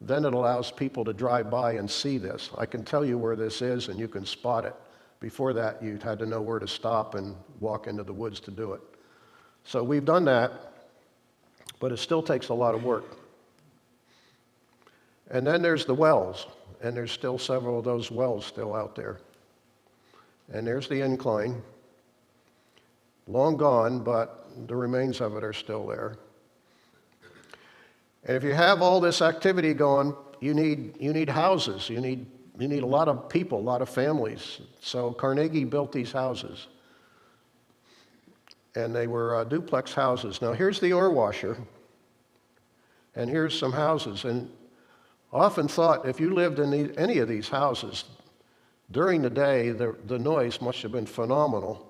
then it allows people to drive by and see this. I can tell you where this is, and you can spot it. Before that, you had to know where to stop and walk into the woods to do it. So we've done that, but it still takes a lot of work. And then there's the wells, and there's still several of those wells still out there. And there's the incline, long gone, but the remains of it are still there. And if you have all this activity going, you need houses. You need a lot of people, a lot of families. So Carnegie built these houses, and they were duplex houses. Now here's the ore washer, and here's some houses. And I often thought if you lived in any of these houses, during the day, the noise must have been phenomenal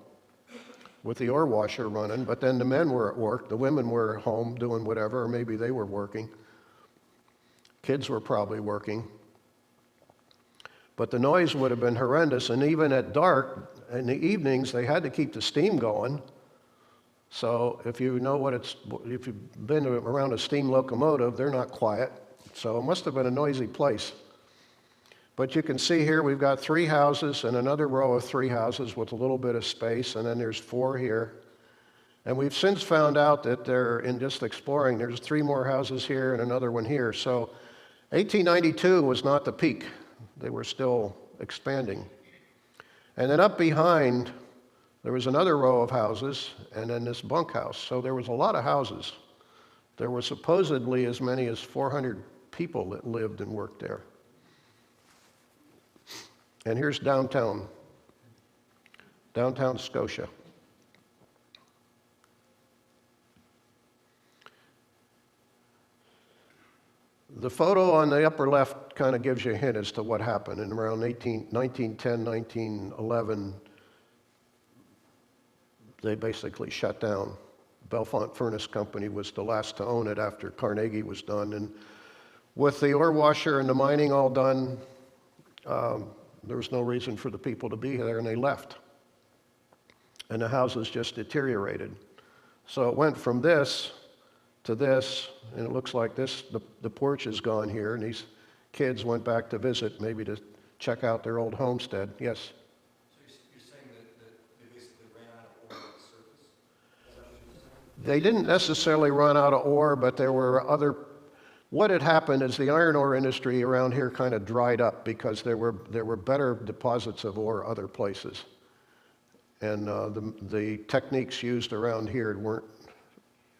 with the ore washer running, but then the men were at work, the women were at home doing whatever, or maybe they were working. Kids were probably working. But the noise would have been horrendous, and even at dark, in the evenings, they had to keep the steam going. So if you know if you've been around a steam locomotive, they're not quiet. So it must have been a noisy place. But you can see here we've got 3 houses and another row of 3 houses with a little bit of space, and then there's 4 here. And we've since found out that in just exploring, there's 3 more houses here and another one here. So 1892 was not the peak. They were still expanding. And then up behind, there was another row of houses and then this bunkhouse. So there was a lot of houses. There were supposedly as many as 400 people that lived and worked there. And here's downtown Scotia. The photo on the upper left kind of gives you a hint as to what happened. In around 1910, 1911, they basically shut down. Bellefonte Furnace Company was the last to own it after Carnegie was done. And with the ore washer and the mining all done, there was no reason for the people to be there, and they left. And the houses just deteriorated. So it went from this to this, and it looks like this, the porch is gone here, and these kids went back to visit, maybe to check out their old homestead. Yes? So you're saying that They didn't necessarily run out of ore, but there were other. What had happened is the iron ore industry around here kind of dried up because there were better deposits of ore other places, and the techniques used around here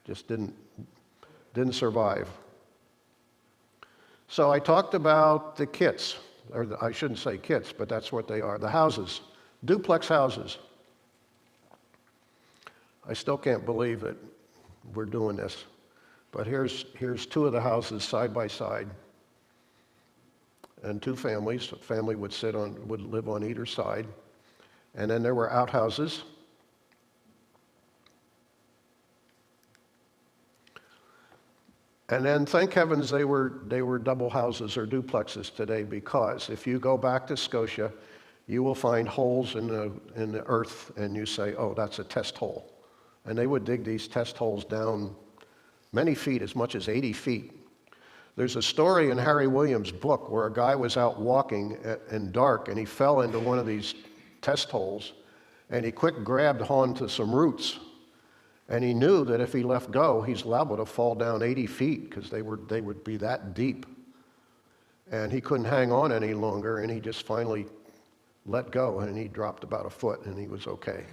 didn't survive. So I talked about the kits, or I shouldn't say kits, but that's what they are, the houses, duplex houses. I still can't believe that we're doing this, but here's two of the houses side by side, and two families. A family would live on either side, and then there were outhouses. And then, thank heavens, they were double houses or duplexes today, because if you go back to Scotia, you will find holes in the earth, and you say, oh, that's a test hole. And they would dig these test holes down many feet, as much as 80 feet. There's a story in Harry Williams' book where a guy was out walking in dark, and he fell into one of these test holes, and he quick grabbed onto some roots. And he knew that if he let go, he's liable to fall down 80 feet because they would be that deep. And he couldn't hang on any longer, and he just finally let go, and he dropped about a foot, and he was okay.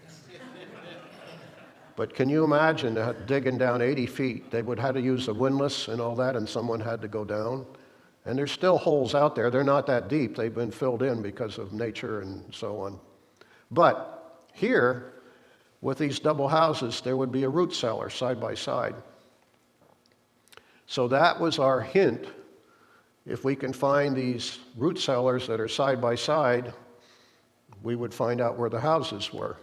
But can you imagine digging down 80 feet? They would have to use a windlass and all that, and someone had to go down. And there's still holes out there. They're not that deep. They've been filled in because of nature and so on. But here, with these double houses, there would be a root cellar side by side. So that was our hint. If we can find these root cellars that are side by side, we would find out where the houses were.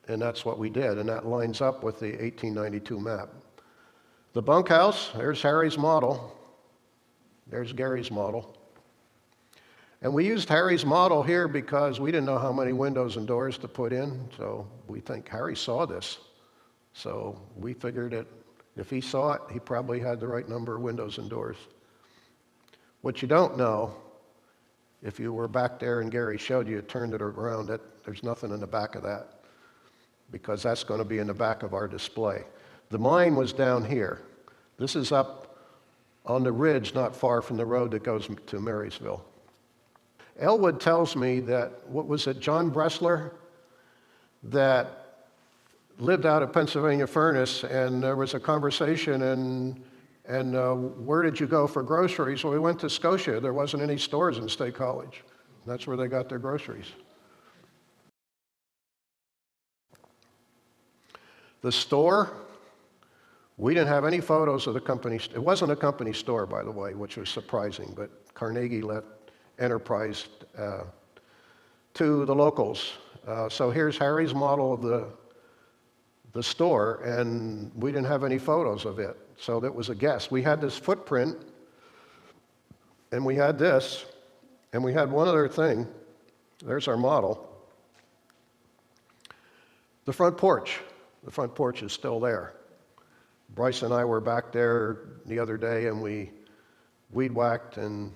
And that's what we did, and that lines up with the 1892 map. The bunkhouse, there's Harry's model. There's Gary's model. And we used Harry's model here because we didn't know how many windows and doors to put in, so we think Harry saw this. So we figured that if he saw it, he probably had the right number of windows and doors. What you don't know, if you were back there and Gary showed you, turned it around, there's nothing in the back of that, because that's going to be in the back of our display. The mine was down here. This is up on the ridge not far from the road that goes to Marysville. Elwood tells me that, what was it, John Bressler, that lived out of Pennsylvania Furnace, and there was a conversation, and where did you go for groceries? Well, we went to Scotia. There wasn't any stores in State College. That's where they got their groceries. The store, we didn't have any photos of the company. It wasn't a company store, by the way, which was surprising, but Carnegie let Enterprise to the locals. So here's Harry's model of the store, and we didn't have any photos of it. So that was a guess. We had this footprint, and we had this, and we had one other thing. There's our model. The front porch. The front porch is still there. Bryce and I were back there the other day, and we weed whacked and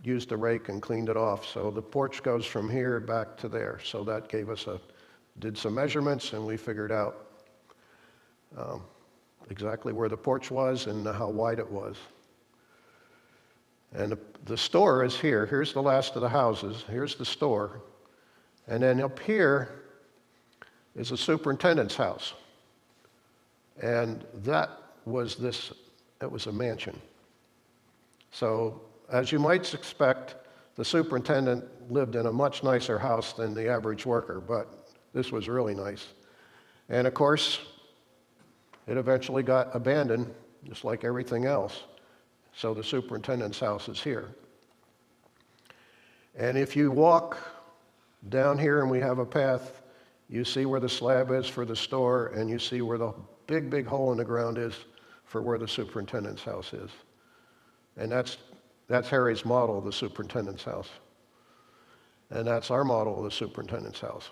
used a rake and cleaned it off. So the porch goes from here back to there. So that gave us did some measurements, and we figured out exactly where the porch was and how wide it was. And the store is here. Here's the last of the houses. Here's the store. And then up here is the superintendent's house. And that was a mansion. So, as you might expect, the superintendent lived in a much nicer house than the average worker, but this was really nice. And of course, it eventually got abandoned, just like everything else. So the superintendent's house is here. And if you walk down here, and we have a path, you see where the slab is for the store, and you see where the big, big hole in the ground is for where the superintendent's house is. And that's Harry's model of the superintendent's house. And that's our model of the superintendent's house.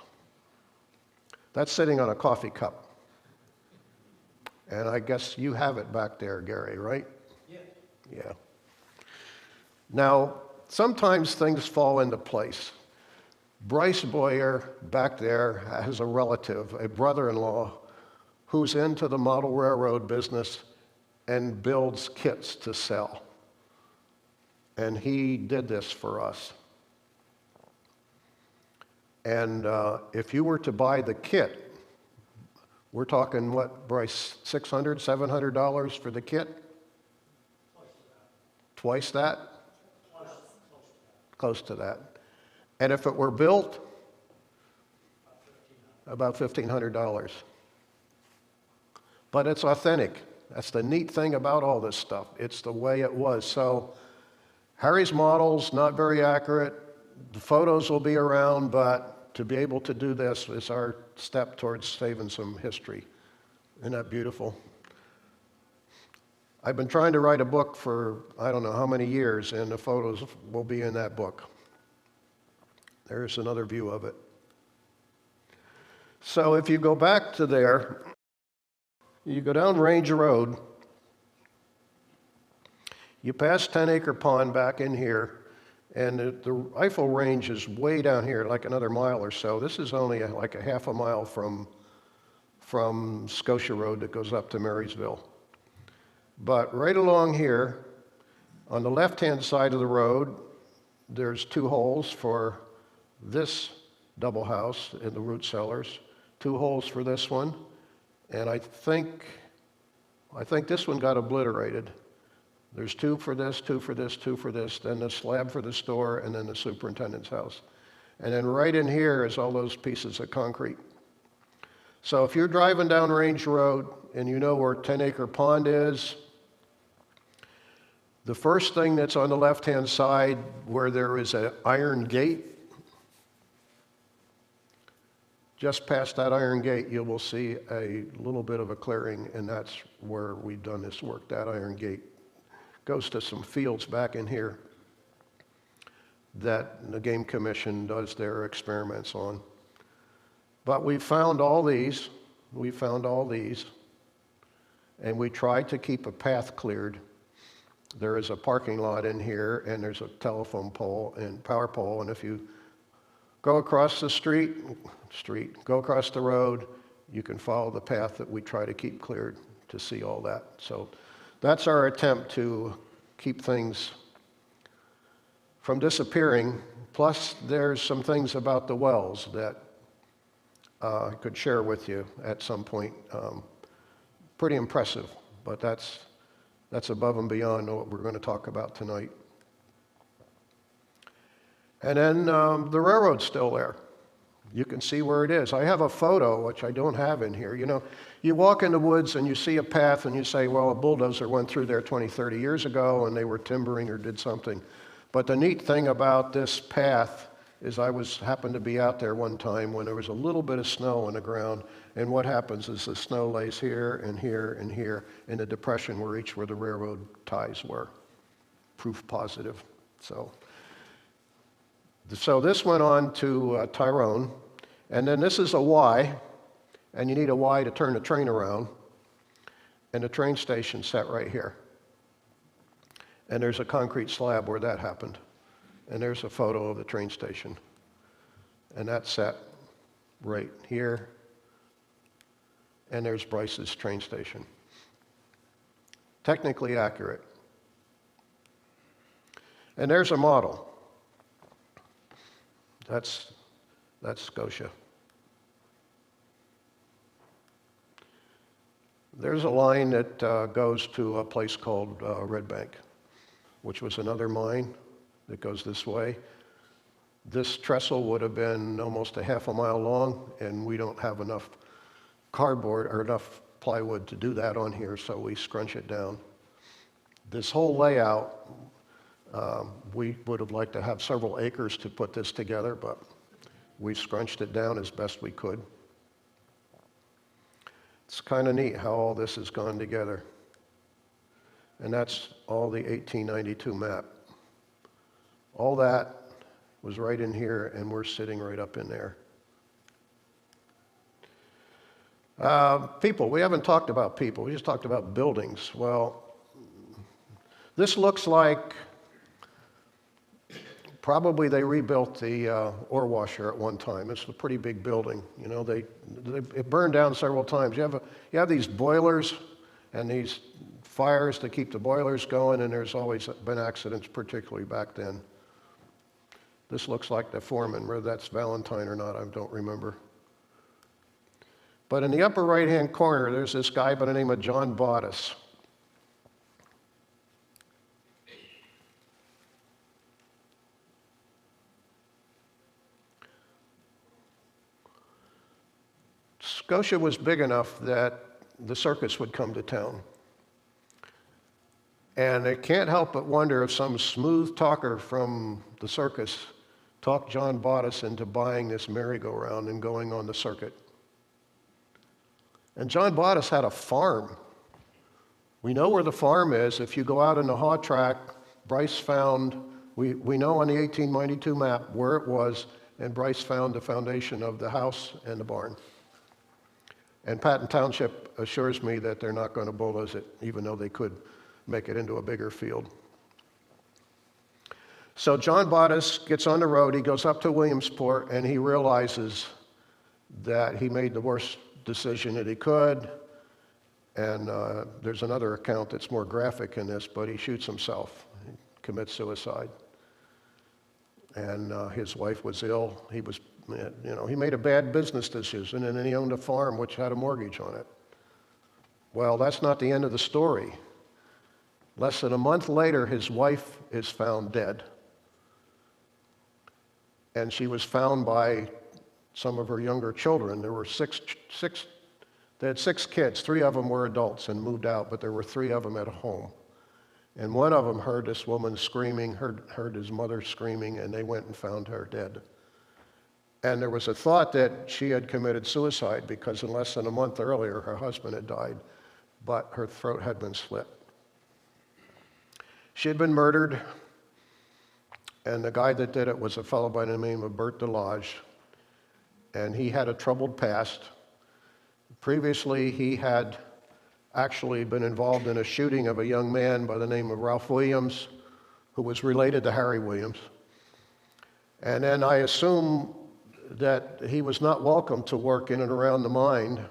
That's sitting on a coffee cup. And I guess you have it back there, Gary, right? Yeah. Yeah. Now, sometimes things fall into place. Bryce Boyer back there has a relative, a brother-in-law, who's into the model railroad business and builds kits to sell. And he did this for us. And if you were to buy the kit, we're talking what, Bryce, $600, $700 for the kit? Twice that? Close to that. And if it were built, about $1,500. But it's authentic. That's the neat thing about all this stuff. It's the way it was. So Harry's model's not very accurate. The photos will be around, but to be able to do this is our step towards saving some history. Isn't that beautiful? I've been trying to write a book for I don't know how many years, and the photos will be in that book. There's another view of it. So if you go back to there, you go down Range Road, you pass 10 Acre Pond back in here, and the Eiffel Range is way down here, like another mile or so. This is only like a half a mile from Scotia Road that goes up to Marysville. But right along here, on the left-hand side of the road, there's 2 holes for this double house in the root cellars, 2 holes for this one, and I think this one got obliterated. There's 2 for this, 2 for this, 2 for this, then the slab for the store, and then the superintendent's house. And then right in here is all those pieces of concrete. So if you're driving down Range Road and you know where 10 Acre Pond is, the first thing that's on the left-hand side where there is an iron gate, just past that iron gate, you will see a little bit of a clearing, and that's where we've done this work. That iron gate goes to some fields back in here that the Game Commission does their experiments on. But we found all these, and we tried to keep a path cleared. There is a parking lot in here, and there's a telephone pole and power pole, and if you go across the go across the road, you can follow the path that we try to keep cleared to see all that. So that's our attempt to keep things from disappearing. Plus, there's some things about the wells that I could share with you at some point. Pretty impressive, but that's above and beyond what we're going to talk about tonight. And then the railroad's still there. You can see where it is. I have a photo, which I don't have in here. You know, you walk in the woods and you see a path and you say, well, a bulldozer went through there 20, 30 years ago and they were timbering or did something. But the neat thing about this path is I happened to be out there one time when there was a little bit of snow on the ground, and what happens is the snow lays here and here and here in the depression where the railroad ties were. Proof positive. So this went on to Tyrone, and then this is a Y, and you need a Y to turn the train around, and the train station's set right here. And there's a concrete slab where that happened. And there's a photo of the train station. And that's set right here. And there's Bryce's train station. Technically accurate. And there's a model. That's Scotia. There's a line that goes to a place called Red Bank, which was another mine that goes this way. This trestle would have been almost a half a mile long, and we don't have enough cardboard or enough plywood to do that on here, so we scrunch it down. This whole layout, we would have liked to have several acres to put this together, but we scrunched it down as best we could. It's kind of neat how all this has gone together. And that's all the 1892 map. All that was right in here, and we're sitting right up in there. People, we haven't talked about people, we just talked about buildings. Well, this looks like Probably they rebuilt the ore washer at one time. It's a pretty big building. You know, it burned down several times. You have these boilers and these fires to keep the boilers going, and there's always been accidents, particularly back then. This looks like the foreman. Whether that's Valentine or not, I don't remember. But in the upper right-hand corner, there's this guy by the name of John Bottis. Scotia was big enough that the circus would come to town. And I can't help but wonder if some smooth talker from the circus talked John Bottis into buying this merry-go-round and going on the circuit. And John Bottis had a farm. We know where the farm is. If you go out in the haw track, Bryce found, we know on the 1892 map where it was, and Bryce found the foundation of the house and the barn. And Patton Township assures me that they're not going to bulldoze it, even though they could make it into a bigger field. So John Bottis gets on the road, he goes up to Williamsport, and he realizes that he made the worst decision that he could. And there's another account that's more graphic in this, but he shoots himself, he commits suicide. And his wife was ill. He made a bad business decision, and then he owned a farm which had a mortgage on it. Well, that's not the end of the story. Less than a month later, his wife is found dead. And she was found by some of her younger children. There were they had 6 kids. 3 of them were adults and moved out, but there were 3 of them at home. And one of them heard this woman screaming, heard his mother screaming, and they went and found her dead. And there was a thought that she had committed suicide because in less than a month earlier, her husband had died, but her throat had been slit. She had been murdered, and the guy that did it was a fellow by the name of Bert DeLodge, and he had a troubled past. Previously, he had actually been involved in a shooting of a young man by the name of Ralph Williams, who was related to Harry Williams. And then I assume that he was not welcome to work in and around the mine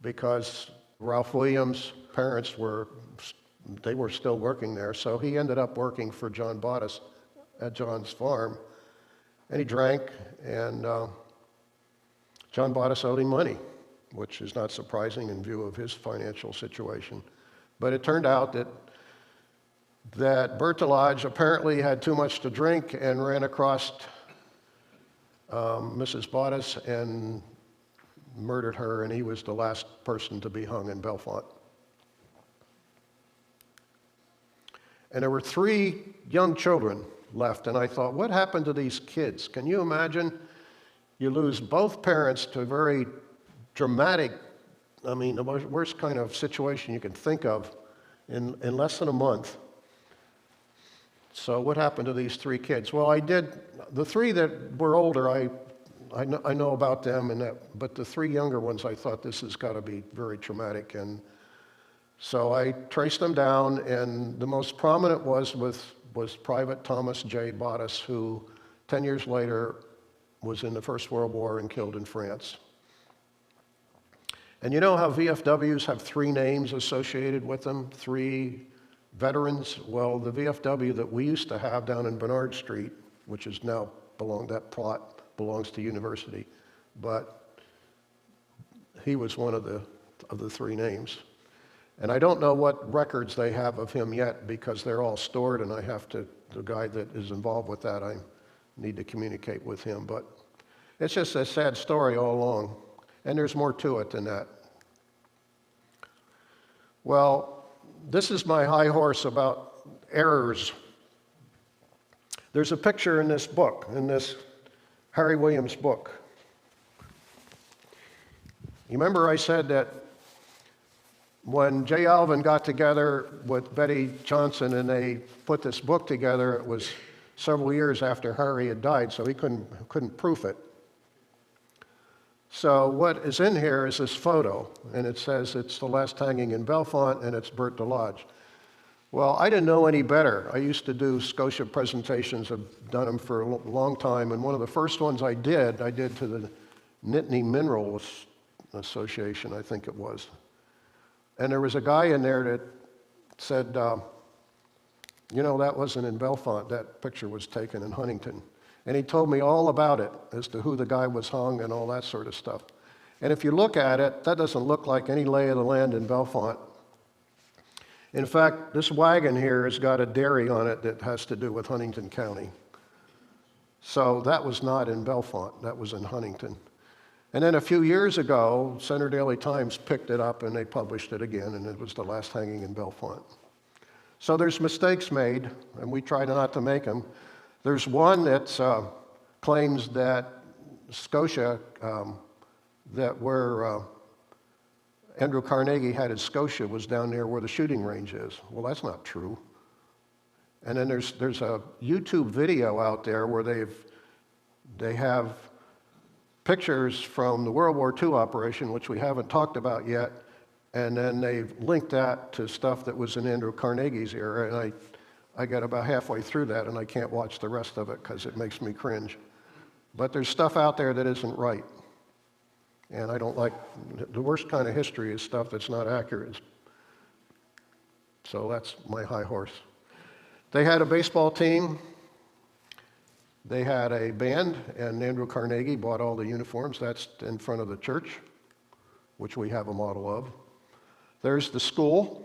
because Ralph Williams' parents were still working there. So he ended up working for John Bottis at John's farm. And he drank, and John Bottis owed him money, which is not surprising in view of his financial situation. But it turned out that Bert DeLodge apparently had too much to drink and ran across Mrs. Bottis and murdered her, and he was the last person to be hung in Bellefonte. And there were 3 young children left, and I thought, what happened to these kids? Can you imagine? You lose both parents to a very dramatic, the worst kind of situation you can think of in less than a month. So what happened to these 3 kids? Well, the 3 that were older, I know about them, but the 3 younger ones, I thought this has got to be very traumatic. And so I traced them down, and the most prominent was Private Thomas J. Bottis, who 10 years later was in the First World War and killed in France. And you know how VFWs have 3 names associated with them, 3 veterans? Well, the VFW that we used to have down in Bernard Street, which is now that plot belongs to University, but he was one of the 3 names. And I don't know what records they have of him yet because they're all stored, and the guy that is involved with that, I need to communicate with him. But it's just a sad story all along, and there's more to it than that. Well, this is my high horse about errors. There's a picture in this book, in this Harry Williams book. You remember I said that when J. Alvin got together with Betty Johnson and they put this book together, it was several years after Harry had died, so he couldn't proof it. So what is in here is this photo, and it says it's the last hanging in Bellefonte, and it's Bert DeLodge. Well, I didn't know any better. I used to do Scotia presentations. I've done them for a long time. And one of the first ones I did to the Nittany Mineral Association, I think it was. And there was a guy in there that said, you know, that wasn't in Bellefonte. That picture was taken in Huntington. And he told me all about it, as to who the guy was hung and all that sort of stuff. And if you look at it, that doesn't look like any lay of the land in Bellefonte. In fact, this wagon here has got a dairy on it that has to do with Huntington County. So that was not in Bellefonte, that was in Huntington. And then a few years ago, Center Daily Times picked it up and they published it again, and it was the last hanging in Bellefonte. So there's mistakes made, and we try not to make them. There's one that claims that Scotia, that where Andrew Carnegie had his Scotia was down there where the shooting range is. Well, that's not true. And then there's a YouTube video out there where they have pictures from the World War II operation, which we haven't talked about yet, and then they've linked that to stuff that was in Andrew Carnegie's era, and I got about halfway through that, and I can't watch the rest of it because it makes me cringe. But there's stuff out there that isn't right. And I don't like, the worst kind of history is stuff that's not accurate. So that's my high horse. They had a baseball team. They had a band, and Andrew Carnegie bought all the uniforms. That's in front of the church, which we have a model of. There's the school.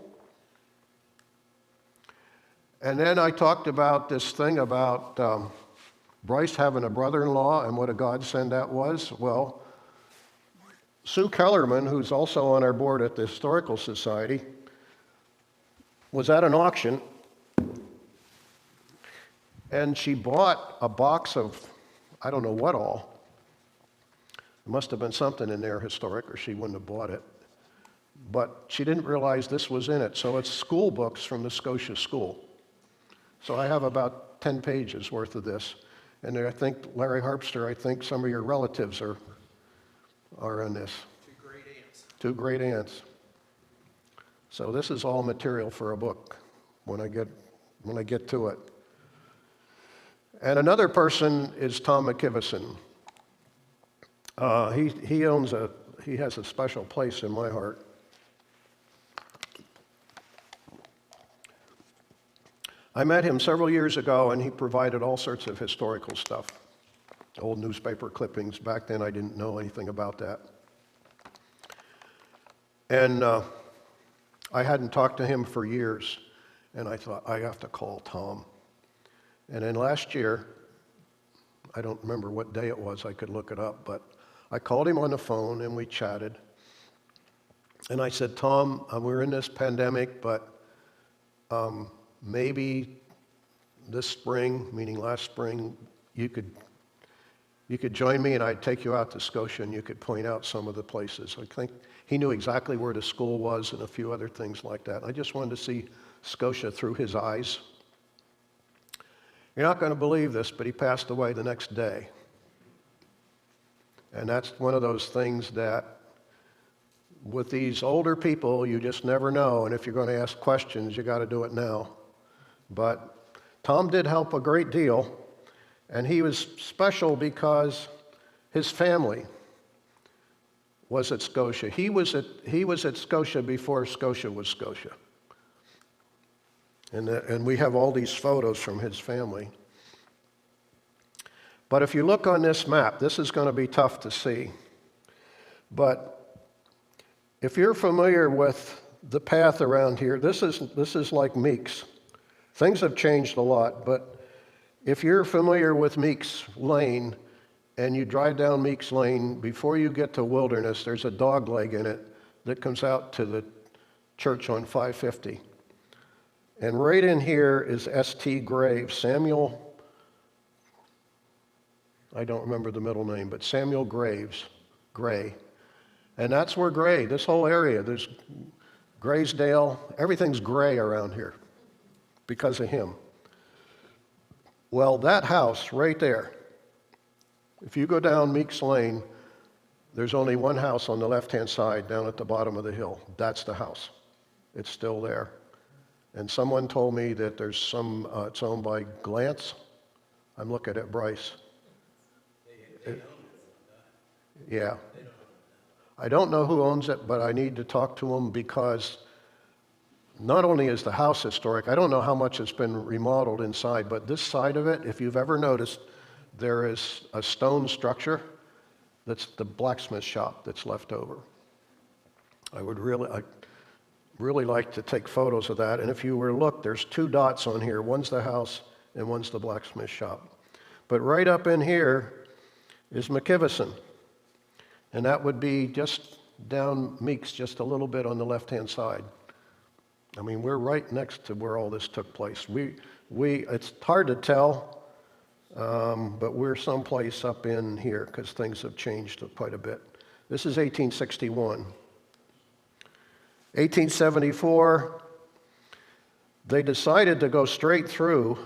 And then I talked about this thing about Bryce having a brother-in-law and what a godsend that was. Well, Sue Kellerman, who's also on our board at the Historical Society, was at an auction, and she bought a box of, I don't know what all. There must have been something in there historic, or she wouldn't have bought it. But she didn't realize this was in it. So it's school books from the Scotia School. So I have about 10 pages worth of this. And I think, Larry Harpster, I think some of your relatives are in this. Two great aunts. So this is all material for a book when I get to it. And another person is Tom McKivison. He has a special place in my heart. I met him several years ago, and he provided all sorts of historical stuff. Old newspaper clippings. Back then, I didn't know anything about that. And I hadn't talked to him for years, and I thought, I have to call Tom. And then last year, I don't remember what day it was, I could look it up, but I called him on the phone, and we chatted. And I said, Tom, we're in this pandemic, but maybe this spring, meaning last spring, you could join me and I'd take you out to Scotia and you could point out some of the places. I think he knew exactly where the school was and a few other things like that. I just wanted to see Scotia through his eyes. You're not going to believe this, but he passed away the next day. And that's one of those things that with these older people, you just never know. And if you're going to ask questions, you got to do it now. But Tom did help a great deal. And he was special because his family was at Scotia. He was at Scotia before Scotia was Scotia. And we have all these photos from his family. But if you look on this map, this is going to be tough to see. But if you're familiar with the path around here, this is like Meeks. Things have changed a lot, but if you're familiar with Meeks Lane and you drive down Meeks Lane, before you get to Wilderness, there's a dog leg in it that comes out to the church on 550. And right in here is S.T. Graves, Samuel, I don't remember the middle name, but Samuel Graves, Gray. And that's where Gray, this whole area, there's Graysdale, everything's gray around here because of him. Well, that house right there, if you go down Meeks Lane, there's only one house on the left-hand side down at the bottom of the hill. That's the house. It's still there. And someone told me that there's it's owned by Glance. I'm looking at Bryce. Yeah. I don't know who owns it, but I need to talk to them because not only is the house historic, I don't know how much has been remodeled inside, but this side of it, if you've ever noticed, there is a stone structure that's the blacksmith shop that's left over. I'd really like to take photos of that. And if you were to look, there's two dots on here. One's the house and one's the blacksmith shop. But right up in here is McKivison. And that would be just down Meeks, just a little bit on the left-hand side. I mean, we're right next to where all this took place. It's hard to tell, but we're someplace up in here because things have changed quite a bit. This is 1861. 1874, they decided to go straight through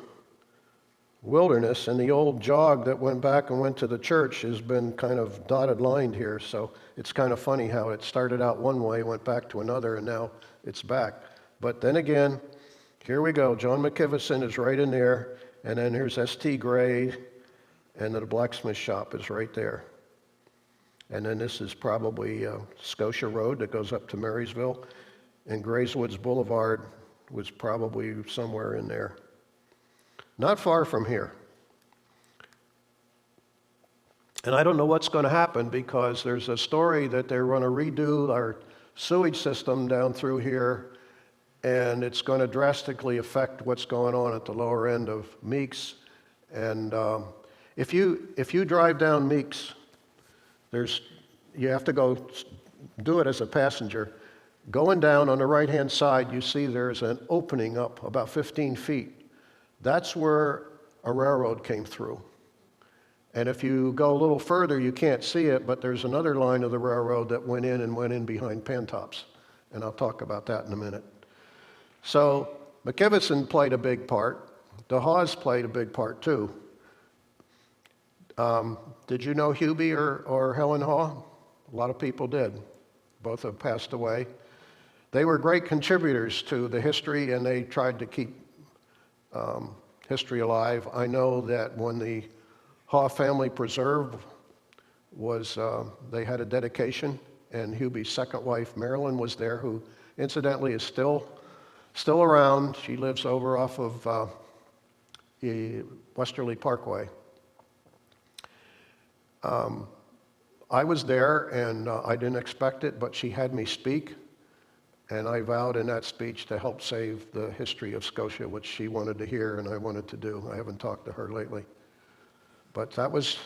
wilderness, and the old jog that went back and went to the church has been kind of dotted lined here. So it's kind of funny how it started out one way, went back to another, and now it's back. But then again, here we go. John McKivison is right in there, and then here's S.T. Gray, and the blacksmith shop is right there. And then this is probably Scotia Road that goes up to Marysville, and Grayswoods Boulevard was probably somewhere in there. Not far from here. And I don't know what's going to happen because there's a story that they're going to redo our sewage system down through here, and it's going to drastically affect what's going on at the lower end of Meeks. And if you drive down Meeks, you have to go do it as a passenger. Going down on the right-hand side, you see there's an opening up about 15 feet. That's where a railroad came through. And if you go a little further, you can't see it, but there's another line of the railroad that went in behind Pantops. And I'll talk about that in a minute. So McKivison played a big part. DeHaas played a big part too. Did you know Hubie or Helen Haw? A lot of people did. Both have passed away. They were great contributors to the history, and they tried to keep history alive. I know that when the Haw Family Preserve was, they had a dedication, and Hubie's second wife, Marilyn, was there, who incidentally is still around. She lives over off of the Westerly Parkway. I was there, and I didn't expect it, but she had me speak, and I vowed in that speech to help save the history of Scotia, which she wanted to hear and I wanted to do. I haven't talked to her lately. But that was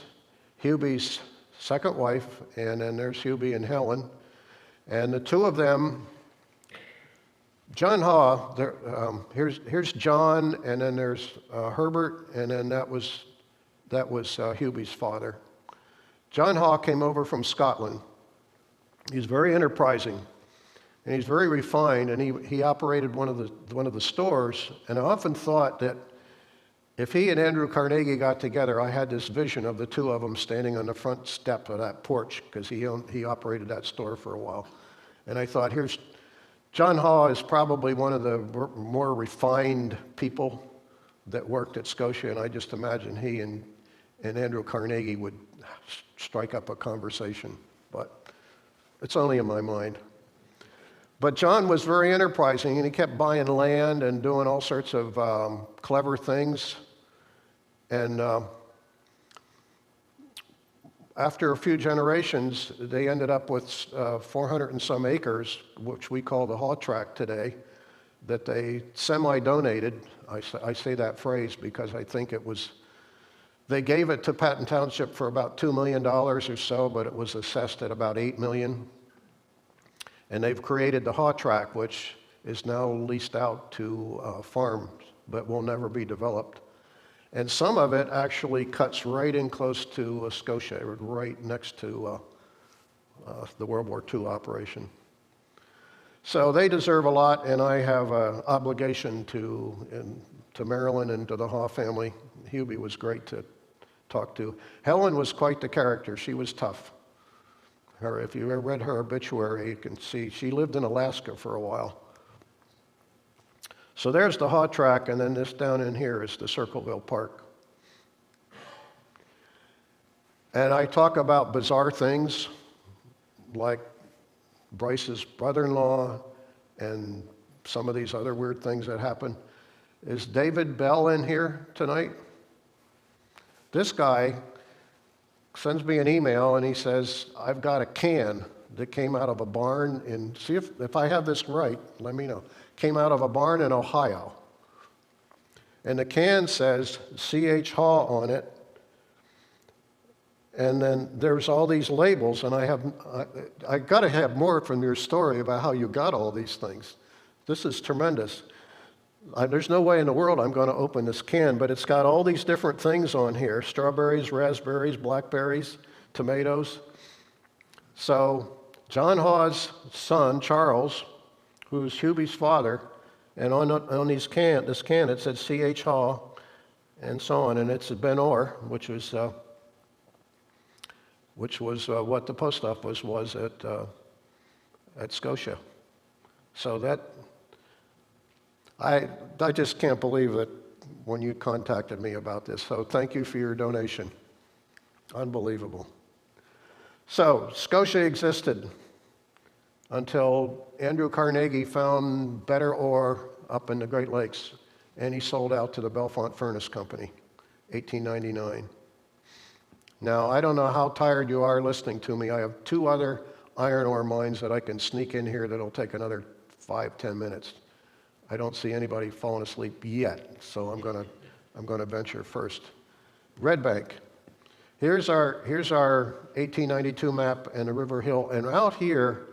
Hubie's second wife, and then there's Hubie and Helen. And the two of them, John Haw, here's John, and then there's Herbert, and then that was Hubie's father. John Haw came over from Scotland. He's very enterprising, and he's very refined, and he operated one of the stores. And I often thought that if he and Andrew Carnegie got together, I had this vision of the two of them standing on the front step of that porch, because he operated that store for a while. And I thought, John Haw is probably one of the more refined people that worked at Scotia, and I just imagine he and Andrew Carnegie would strike up a conversation, but it's only in my mind. But John was very enterprising, and he kept buying land and doing all sorts of clever things. And after a few generations, they ended up with 400 and some acres, which we call the Haw Tract today, that they semi-donated. I say that phrase because I think they gave it to Patton Township for about $2 million or so, but it was assessed at about $8 million. And they've created the Haw Tract, which is now leased out to farms, but will never be developed. And some of it actually cuts right in close to Scotia, right next to the World War II operation. So they deserve a lot, and I have an obligation to Marilyn and to the Haw family. Hubie was great to talk to. Helen was quite the character. She was tough. If you ever read her obituary, you can see she lived in Alaska for a while. So there's the haw track, and then this down in here is the Circleville Park. And I talk about bizarre things like Bryce's brother-in-law and some of these other weird things that happen. Is David Bell in here tonight? This guy sends me an email and he says, I've got a can that came out of a barn in, see if I have this right, let me know. Came out of a barn in Ohio. And the can says C.H. Haw on it. And then there's all these labels, and I got to have more from your story about how you got all these things. This is tremendous. There's no way in the world I'm going to open this can, but it's got all these different things on here: strawberries, raspberries, blackberries, tomatoes. So John Haw's son, Charles, who's Hubie's father, and on this can it said C.H. Haw, and so on, and it's Ben Orr, which was what the post office was at Scotia. So that, I just can't believe it when you contacted me about this. So thank you for your donation. Unbelievable. So Scotia existed until Andrew Carnegie found better ore up in the Great Lakes, and he sold out to the Bellefonte Furnace Company, 1899. Now, I don't know how tired you are listening to me. I have 2 other iron ore mines that I can sneak in here that'll take another 5-10 minutes. I don't see anybody falling asleep yet, so I'm gonna venture first. Red Bank. Here's our 1892 map and the River Hill, and out here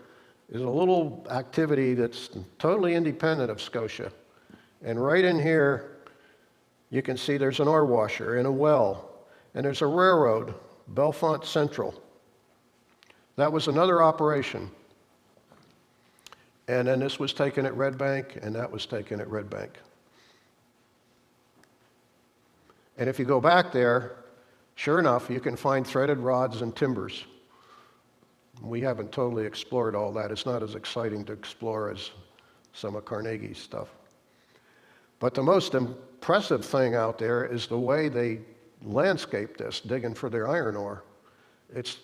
is a little activity that's totally independent of Scotia. And right in here, you can see there's an ore washer and a well. And there's a railroad, Bellefonte Central. That was another operation. And then this was taken at Red Bank, and that was taken at Red Bank. And if you go back there, sure enough, you can find threaded rods and timbers. We haven't totally explored all that. It's not as exciting to explore as some of Carnegie's stuff. But the most impressive thing out there is the way they landscape this, digging for their iron ore. It's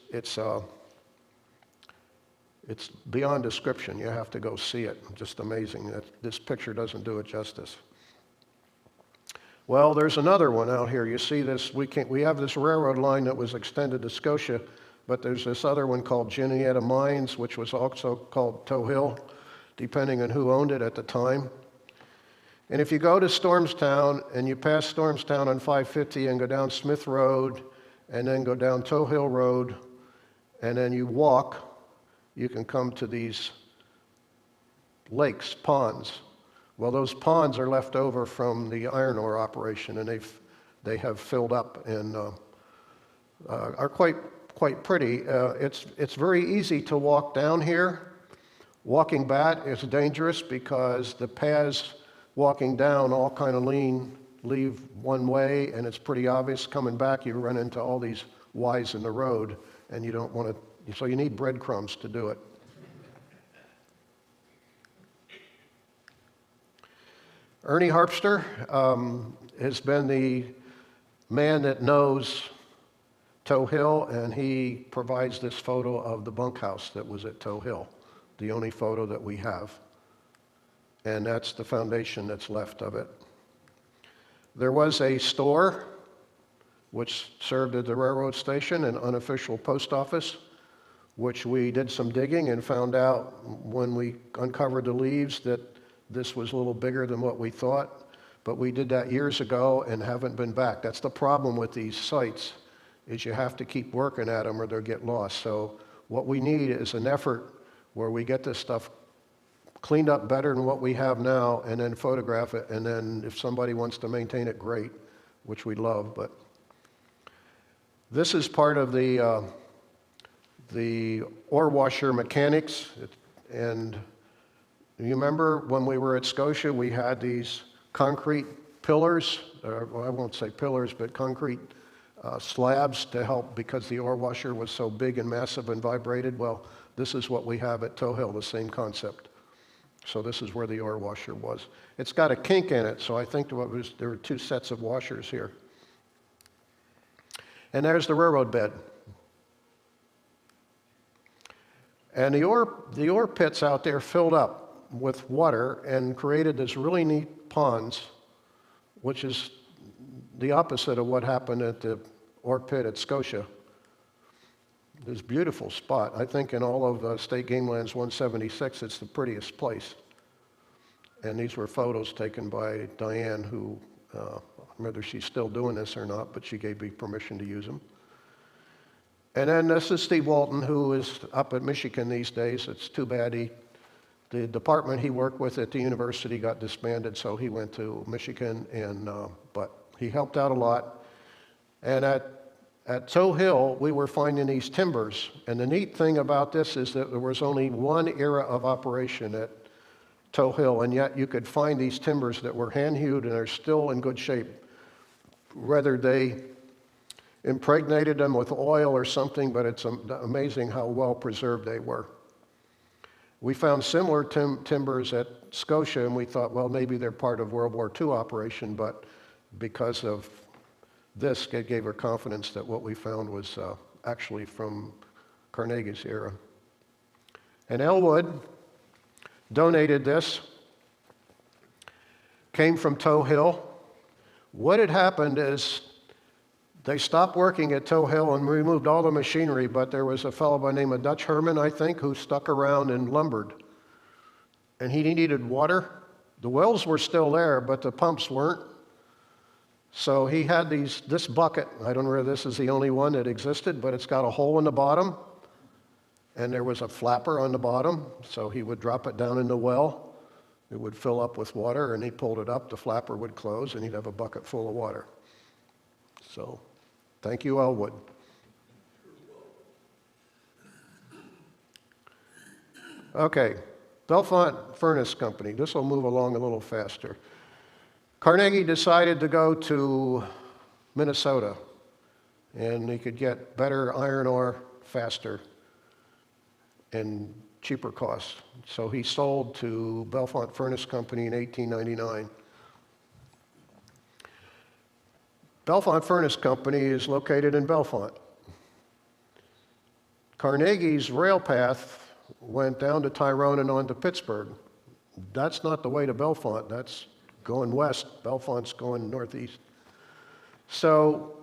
beyond description. You have to go see it. Just amazing. This picture doesn't do it justice. Well, there's another one out here. You see this? We have this railroad line that was extended to Scotia, but there's this other one called Juniata Mines, which was also called Toe Hill, depending on who owned it at the time. And if you go to Stormstown and you pass Stormstown on 550 and go down Smith Road and then go down Toe Hill Road and then you walk, you can come to these lakes, ponds. Well, those ponds are left over from the iron ore operation, and they have filled up and are quite pretty. It's very easy to walk down here. Walking back is dangerous because the paths walking down all kind of leave one way, and it's pretty obvious. Coming back, you run into all these Ys in the road, and you don't want to, so you need breadcrumbs to do it. Ernie Harpster has been the man that knows Toe Hill, and he provides this photo of the bunkhouse that was at Toe Hill, the only photo that we have. And that's the foundation that's left of it. There was a store which served as the railroad station, an unofficial post office, which we did some digging and found out when we uncovered the leaves that this was a little bigger than what we thought. But we did that years ago and haven't been back. That's the problem with these sites, is you have to keep working at them or they'll get lost. So what we need is an effort where we get this stuff cleaned up better than what we have now, and then photograph it, and then if somebody wants to maintain it, great, which we love. But this is part of the ore washer mechanics. And you remember when we were at Scotia, we had these concrete pillars, well, I won't say pillars, but concrete slabs to help because the ore washer was so big and massive and vibrated. Well, this is what we have at Toe Hill, the same concept. So this is where the ore washer was. It's got a kink in it, so I think there were two sets of washers here. And there's the railroad bed. And the ore pits out there filled up with water and created this really neat ponds, which is the opposite of what happened at the ore pit at Scotia. This beautiful spot. I think in all of State Game Lands 176, it's the prettiest place. And these were photos taken by Diane, who, whether she's still doing this or not, but she gave me permission to use them. And then this is Steve Walton, who is up at Michigan these days. It's too bad the department he worked with at the university got disbanded, so he went to Michigan, but he helped out a lot. And at Toe Hill, we were finding these timbers. And the neat thing about this is that there was only one era of operation at Toe Hill, and yet you could find these timbers that were hand-hewed and are still in good shape. Whether they impregnated them with oil or something, but it's amazing how well preserved they were. We found similar timbers at Scotia, and we thought, well, maybe they're part of World War II operation, but because of this, it gave her confidence that what we found was actually from Carnegie's era. And Elwood donated this, came from Toe Hill. What had happened is they stopped working at Toe Hill and removed all the machinery, but there was a fellow by the name of Dutch Herman, I think, who stuck around and lumbered. And he needed water. The wells were still there, but the pumps weren't. So he had this bucket. I don't know whether this is the only one that existed, but it's got a hole in the bottom, and there was a flapper on the bottom, so he would drop it down in the well. It would fill up with water, and he pulled it up, the flapper would close, and he'd have a bucket full of water. So, thank you, Elwood. Okay, Bellefonte Furnace Company. This will move along a little faster. Carnegie decided to go to Minnesota, and he could get better iron ore faster and cheaper costs. So he sold to Bellefonte Furnace Company in 1899. Bellefonte Furnace Company is located in Bellefonte. Carnegie's rail path went down to Tyrone and on to Pittsburgh. That's not the way to Bellefonte. That's going west. Bellefonte's going northeast. So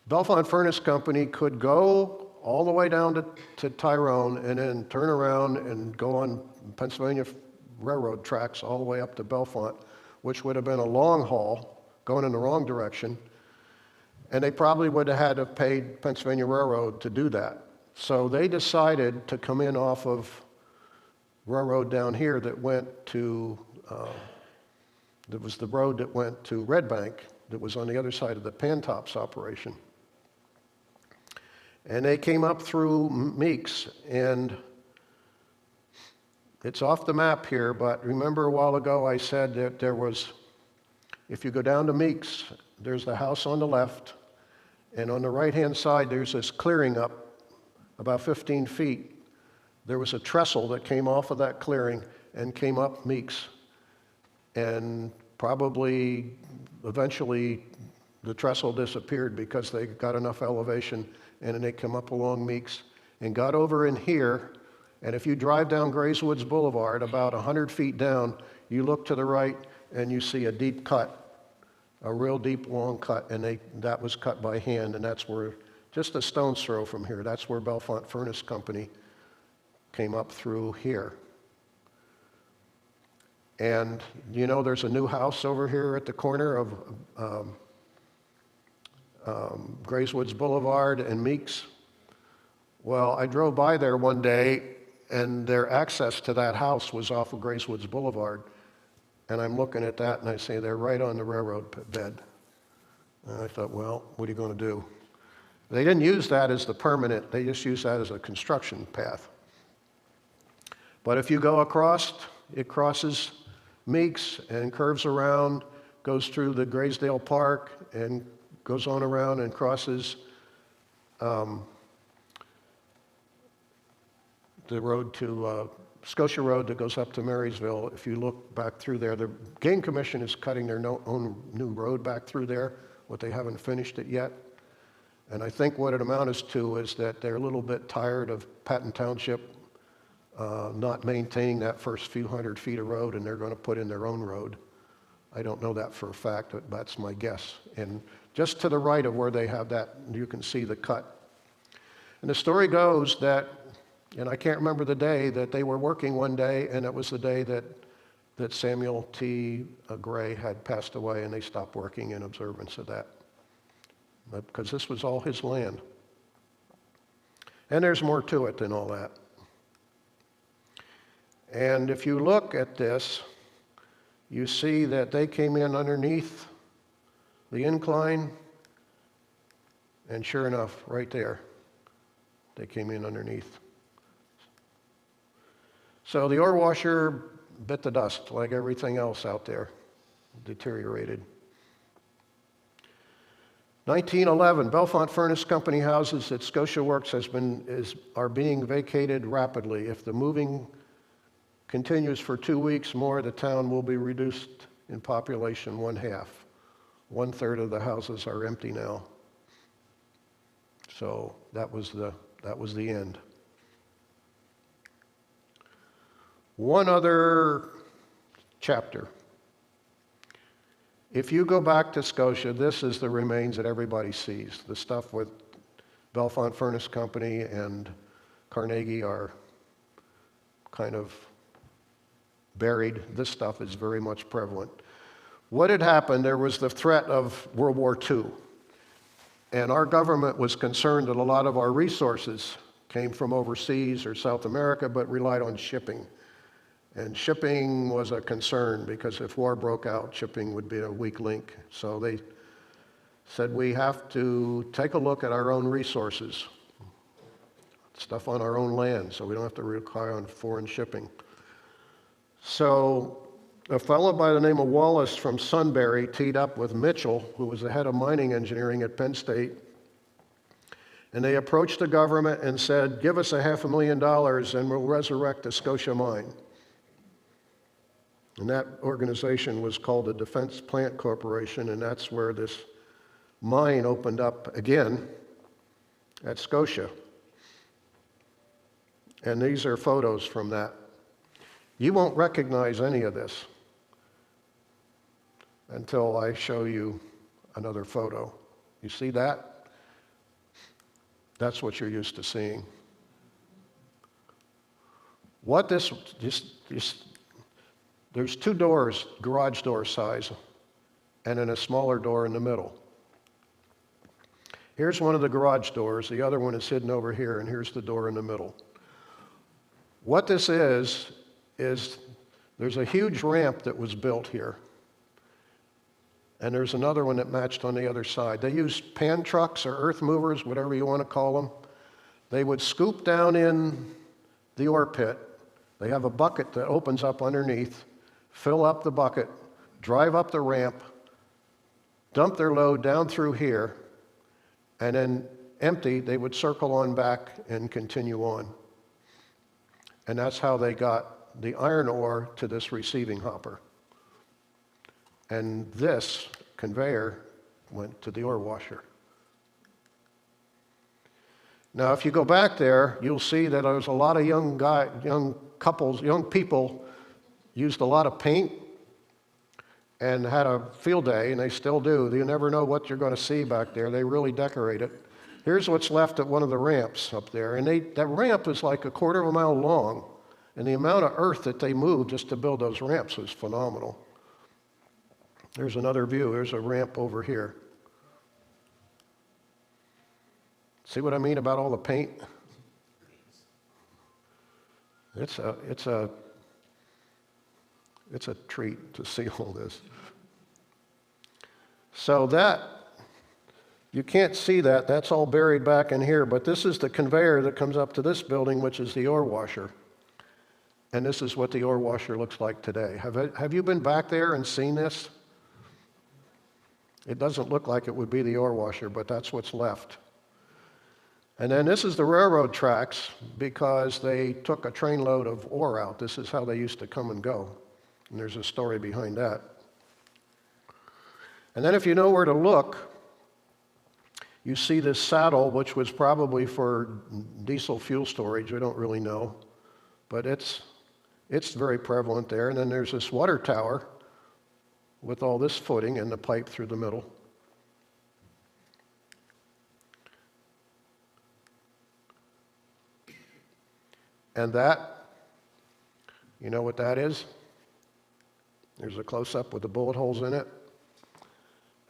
Bellefonte Furnace Company could go all the way down to Tyrone and then turn around and go on Pennsylvania Railroad tracks all the way up to Bellefonte, which would have been a long haul going in the wrong direction. And they probably would have had to pay Pennsylvania Railroad to do that. So they decided to come in off of railroad down here that went to, that was the road that went to Red Bank, that was on the other side of the Pantops operation. And they came up through Meeks, and it's off the map here, but remember a while ago I said that there was, if you go down to Meeks, there's the house on the left, and on the right-hand side there's this clearing up about 15 feet. There was a trestle that came off of that clearing and came up Meeks, and probably eventually the trestle disappeared because they got enough elevation, and then they come up along Meeks and got over in here. And if you drive down Grayswoods Boulevard about 100 feet down, you look to the right and you see a deep cut, a real deep long cut, and that was cut by hand, and that's where, just a stone's throw from here, that's where Bellefonte Furnace Company came up through here. And you know there's a new house over here at the corner of Grayswoods Boulevard and Meeks. Well, I drove by there one day, and their access to that house was off of Grayswoods Boulevard. And I'm looking at that, and I say, they're right on the railroad bed. And I thought, well, what are you going to do? They didn't use that as the permanent, they just used that as a construction path. But if you go across, it crosses Meeks and curves around, goes through the Graysdale Park, and goes on around and crosses the road to Scotia Road that goes up to Marysville, if you look back through there, the Game Commission is cutting their own new road back through there, but they haven't finished it yet. And I think what it amounts to is that they're a little bit tired of Patton Township not maintaining that first few hundred feet of road, and they're going to put in their own road. I don't know that for a fact, but that's my guess. And just to the right of where they have that, you can see the cut. And the story goes that, and I can't remember the day, that they were working one day, and it was the day that Samuel T. Gray had passed away, and they stopped working in observance of that, because this was all his land. And there's more to it than all that. And if you look at this, you see that they came in underneath the incline, and sure enough, right there, they came in underneath. So the ore washer bit the dust like everything else out there, deteriorated. 1911, Bellefonte Furnace Company houses at Scotia Works are being vacated rapidly. If the moving continues for 2 weeks more, the town will be reduced in population 1/2. 1/3 of the houses are empty now. So that was the end. One other chapter. If you go back to Scotia, this is the remains that everybody sees. The stuff with Bellefonte Furnace Company and Carnegie are kind of buried. This stuff is very much prevalent. What had happened, there was the threat of World War II. And our government was concerned that a lot of our resources came from overseas or South America, but relied on shipping. And shipping was a concern because if war broke out, shipping would be a weak link. So they said we have to take a look at our own resources, stuff on our own land, so we don't have to rely on foreign shipping. So a fellow by the name of Wallace from Sunbury teed up with Mitchell, who was the head of mining engineering at Penn State, and they approached the government and said, give us $500,000 and we'll resurrect the Scotia mine. And that organization was called the Defense Plant Corporation, and that's where this mine opened up again at Scotia. And these are photos from that. You won't recognize any of this until I show you another photo. You see that? That's what you're used to seeing. What this there's 2 doors, garage door size, and then a smaller door in the middle. Here's one of the garage doors. The other one is hidden over here, and here's the door in the middle. What this is there's a huge ramp that was built here. And there's another one that matched on the other side. They used pan trucks or earth movers, whatever you want to call them. They would scoop down in the ore pit. They have a bucket that opens up underneath, fill up the bucket, drive up the ramp, dump their load down through here, and then empty, they would circle on back and continue on. And that's how they got the iron ore to this receiving hopper. And this conveyor went to the ore washer. Now, if you go back there, you'll see that there's a lot of young couples, young people used a lot of paint and had a field day, and they still do. You never know what you're going to see back there. They really decorate it. Here's what's left at one of the ramps up there. And that ramp is like 1/4 of a mile long, and the amount of earth that they moved just to build those ramps was phenomenal. There's another view. There's a ramp over here. See what I mean about all the paint? It's a treat to see all this. So that, you can't see that. That's all buried back in here. But this is the conveyor that comes up to this building, which is the ore washer. And this is what the ore washer looks like today. Have you been back there and seen this? It doesn't look like it would be the ore washer, but that's what's left. And then this is the railroad tracks because they took a trainload of ore out. This is how they used to come and go. And there's a story behind that. And then if you know where to look, you see this saddle, which was probably for diesel fuel storage. We don't really know, but it's very prevalent there. And then there's this water tower with all this footing and the pipe through the middle. And that, you know what that is? There's a close-up with the bullet holes in it.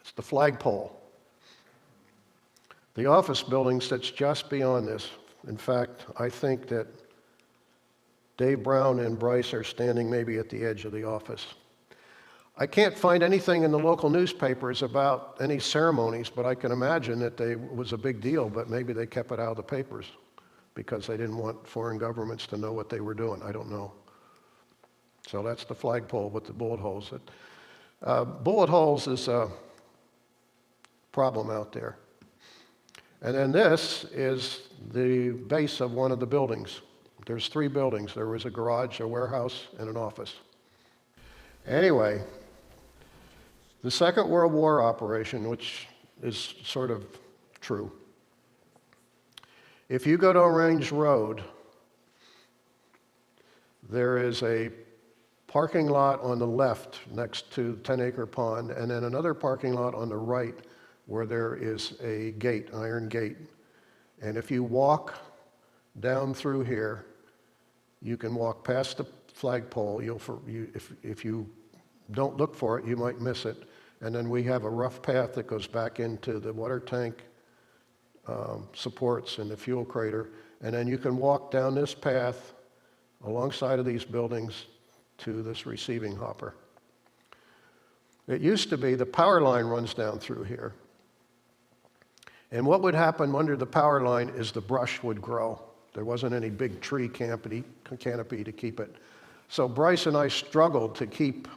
It's the flagpole. The office building sits just beyond this. In fact, I think that Dave Brown and Bryce are standing maybe at the edge of the office. I can't find anything in the local newspapers about any ceremonies, but I can imagine that it was a big deal, but maybe they kept it out of the papers because they didn't want foreign governments to know what they were doing. I don't know. So that's the flagpole with the bullet holes. Bullet holes is a problem out there. And then this is the base of one of the buildings. There's 3 buildings. There was a garage, a warehouse, and an office. Anyway, the Second World War operation, which is sort of true. If you go to Orange Road, there is a parking lot on the left next to 10-acre pond, and then another parking lot on the right where there is a gate, iron gate. And if you walk down through here, you can walk past the flagpole. If you don't look for it, you might miss it. And then we have a rough path that goes back into the water tank supports and the fuel crater. And then you can walk down this path alongside of these buildings to this receiving hopper. It used to be the power line runs down through here. And what would happen under the power line is the brush would grow. There wasn't any big tree canopy to keep it. So Bryce and I struggled to keep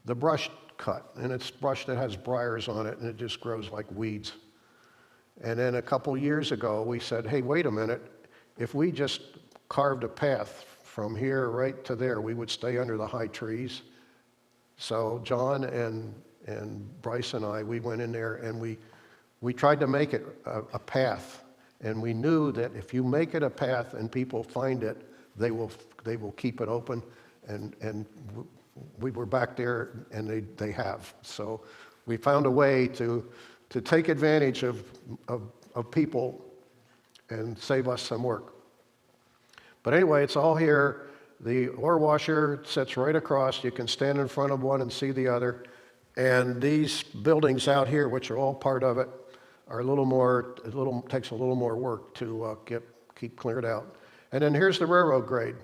the brush cut. And it's brush that has briars on it, and it just grows like weeds. And then a couple years ago, we said, hey, wait a minute. If we just carved a path from here right to there, we would stay under the high trees. So John and Bryce and I, we went in there and we tried to make it a path. And we knew that if you make it a path and people find it, they will keep it open. And we were back there, and they have. So we found a way to take advantage of people and save us some work. But anyway, it's all here. The ore washer sits right across. You can stand in front of one and see the other. And these buildings out here, which are all part of it, are takes a little more work to keep cleared out. And then here's the railroad grade.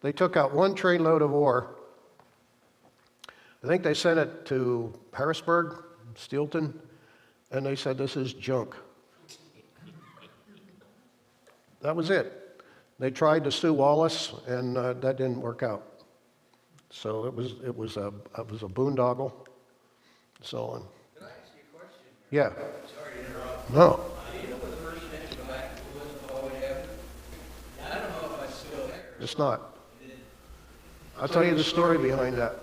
They took out 1 trainload of ore. I think they sent it to Harrisburg, Steelton, and they said, this is junk. That was it. They tried to sue Wallace, and that didn't work out. So it was a boondoggle, and so on. Can I ask you a question? Yeah. Sorry to interrupt. No. Do you know where the first entrance to back was in Hallway Avenue? I don't know if it's still there. It's not. I'll tell you the story behind that.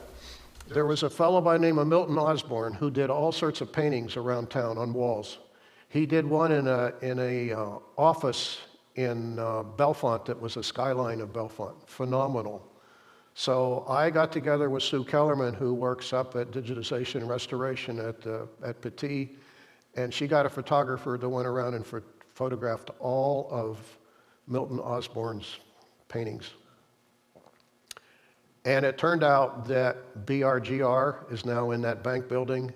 There was a fellow by the name of Milton Osborne who did all sorts of paintings around town on walls. He did one in a office in Bellefonte that was a skyline of Bellefonte. Phenomenal. So I got together with Sue Kellerman, who works up at Digitization and Restoration at Petit, and she got a photographer that went around and photographed all of Milton Osborne's paintings. And it turned out that BRGR is now in that bank building.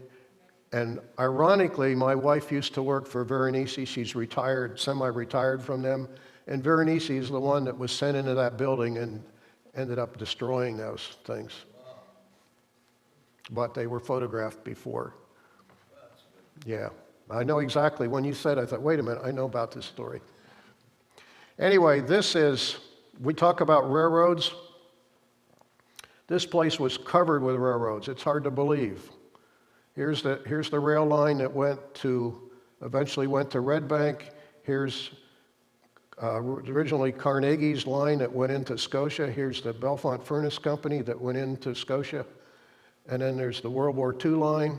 And ironically, my wife used to work for Veronese. She's retired, semi-retired from them. And Veronese is the one that was sent into that building and ended up destroying those things. But they were photographed before. Yeah, I know exactly. When you said, I thought, wait a minute, I know about this story. Anyway, we talk about railroads. This place was covered with railroads. It's hard to believe. Here's the rail line that eventually went to Red Bank. Here's originally Carnegie's line that went into Scotia. Here's the Bellefonte Furnace Company that went into Scotia. And then there's the World War II line.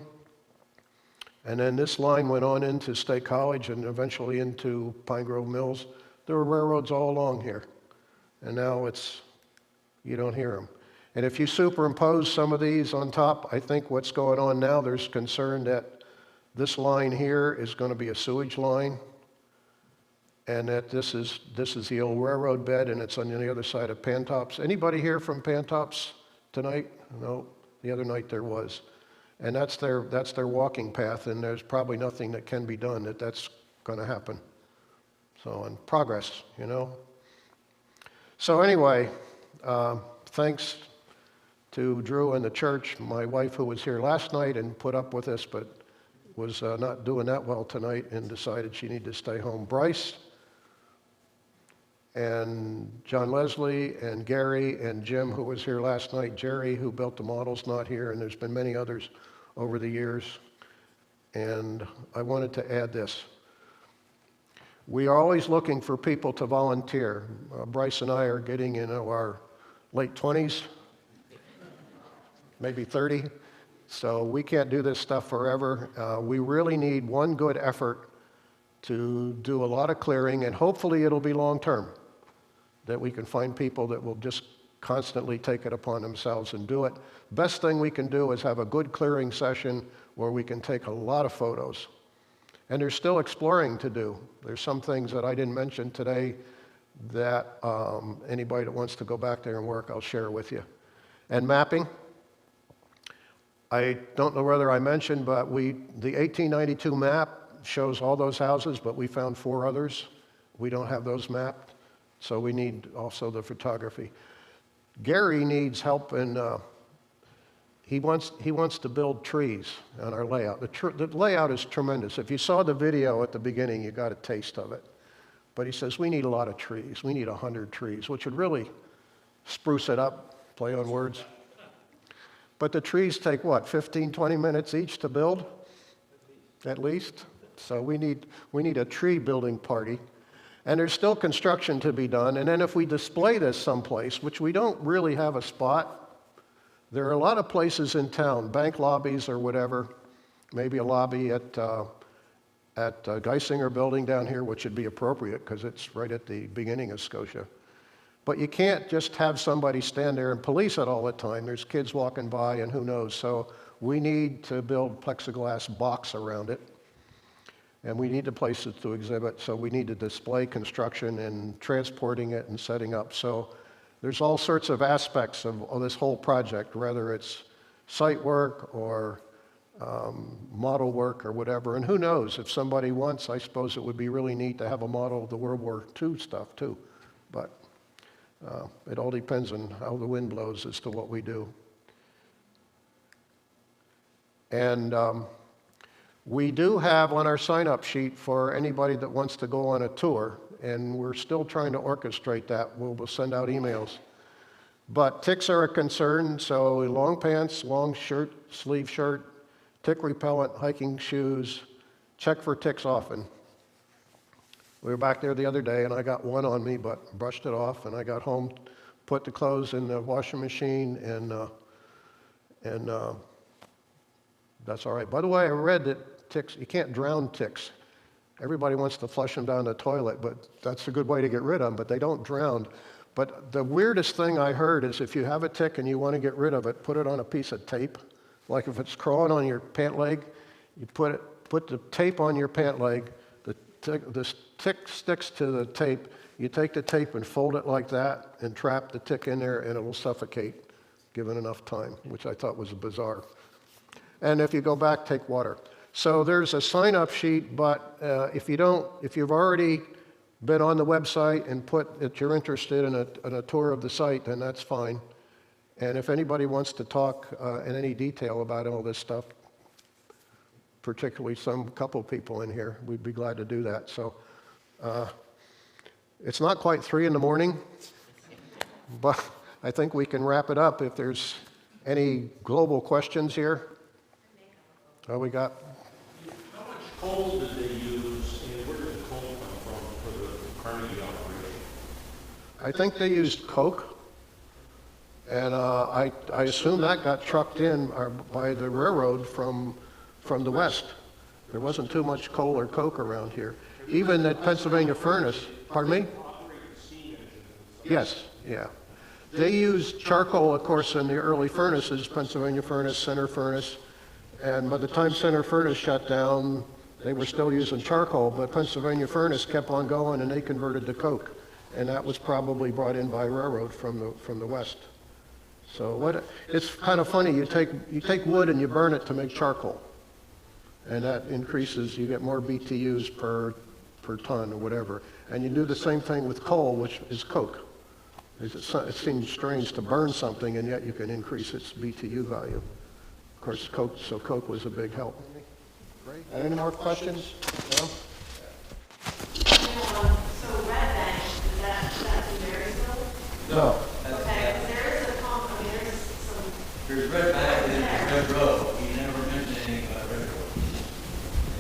And then this line went on into State College and eventually into Pine Grove Mills. There were railroads all along here. And now you don't hear them. And if you superimpose some of these on top, I think what's going on now, there's concern that this line here is going to be a sewage line, and that this is the old railroad bed, and it's on the other side of Pantops. Anybody here from Pantops tonight? No, the other night there was. And that's their walking path, and there's probably nothing that can be done that's going to happen. So, in progress, you know. So anyway, thanks to Drew and the church, my wife who was here last night and put up with us, but was not doing that well tonight and decided she needed to stay home. Bryce and John Leslie and Gary and Jim who was here last night, Jerry who built the model's not here, and there's been many others over the years. And I wanted to add this. We are always looking for people to volunteer. Bryce and I are getting into our late 20s, maybe 30, so we can't do this stuff forever. We really need one good effort to do a lot of clearing, and hopefully it'll be long-term, that we can find people that will just constantly take it upon themselves and do it. Best thing we can do is have a good clearing session where we can take a lot of photos. And there's still exploring to do. There's some things that I didn't mention today that anybody that wants to go back there and work, I'll share with you. And mapping. I don't know whether I mentioned, but the 1892 map shows all those houses, but we found 4 others. We don't have those mapped, so we need also the photography. Gary needs help in, he wants to build trees on our layout. The layout is tremendous. If you saw the video at the beginning, you got a taste of it. But he says, we need a lot of trees. We need 100 trees, which would really spruce it up, play on words. But the trees take what, 15, 20 minutes each to build? At least. So we need a tree building party. And there's still construction to be done. And then if we display this someplace, which we don't really have a spot, there are a lot of places in town, bank lobbies or whatever, maybe a lobby at Geisinger Building down here, which would be appropriate because it's right at the beginning of Scotia. But you can't just have somebody stand there and police it all the time. There's kids walking by and who knows. So we need to build plexiglass box around it. And we need the places to exhibit, so we need to display construction and transporting it and setting up. So there's all sorts of aspects of this whole project, whether it's site work or model work or whatever. And who knows, if somebody wants, I suppose it would be really neat to have a model of the World War II stuff too. But it all depends on how the wind blows as to what we do. And we do have on our sign-up sheet for anybody that wants to go on a tour, and we're still trying to orchestrate that. We'll send out emails. But ticks are a concern, so long pants, long shirt, sleeve shirt, tick repellent, hiking shoes, check for ticks often. We were back there the other day, and I got one on me, but brushed it off, and I got home, put the clothes in the washing machine, and that's all right. By the way, I read that ticks, you can't drown ticks. Everybody wants to flush them down the toilet, but that's a good way to get rid of them, but they don't drown. But the weirdest thing I heard is if you have a tick and you want to get rid of it, put it on a piece of tape. Like if it's crawling on your pant leg, you put the tape on your pant leg, the tick sticks to the tape, you take the tape and fold it like that and trap the tick in there and it will suffocate given enough time, which I thought was bizarre. And if you go back, take water. So there's a sign-up sheet, but if you've already been on the website and put that you're interested in a tour of the site, then that's fine. And if anybody wants to talk in any detail about all this stuff, particularly some couple people in here, we'd be glad to do that. So it's not quite 3 in the morning, but I think we can wrap it up if there's any global questions here. Oh, we got. How much coal did they use, and where did the coal come from? I think they used coke, and I assume that got trucked in by the railroad from the west. There wasn't too much coal or coke around here. Even at Pennsylvania Furnace, pardon me? Yes, yeah. They used charcoal, of course, in the early furnaces, Pennsylvania Furnace, Center Furnace, and by the time Center Furnace shut down, they were still using charcoal, but Pennsylvania Furnace kept on going and they converted to coke. And that was probably brought in by railroad from the west. So it's kind of funny, you take wood and you burn it to make charcoal. And that increases, you get more BTUs per ton or whatever. And you do the same thing with coal, which is coke. It seems strange to burn something and yet you can increase its BTU value. Of course, coke was a big help. Great. Any more questions? No? So Red Bank, that's in Marysville? No. Okay, there is there's some. There's Red Bank and there's Red Road. You never mentioned anything about Red Road.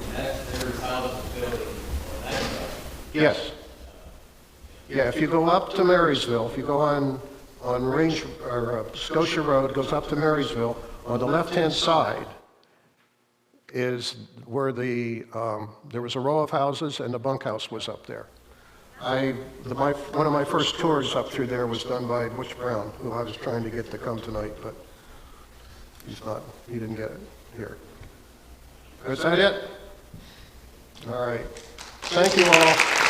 And that's their houses building on that side. Yes. Yeah, if you go up to Marysville, if you go on Scotia Road, goes up to Marysville, on the left-hand side is where there was a row of houses and the bunkhouse was up there. One of my first tours up through there was done by Butch Brown, who I was trying to get to come tonight, but he didn't get it here. Is that it? All right. Thank you all.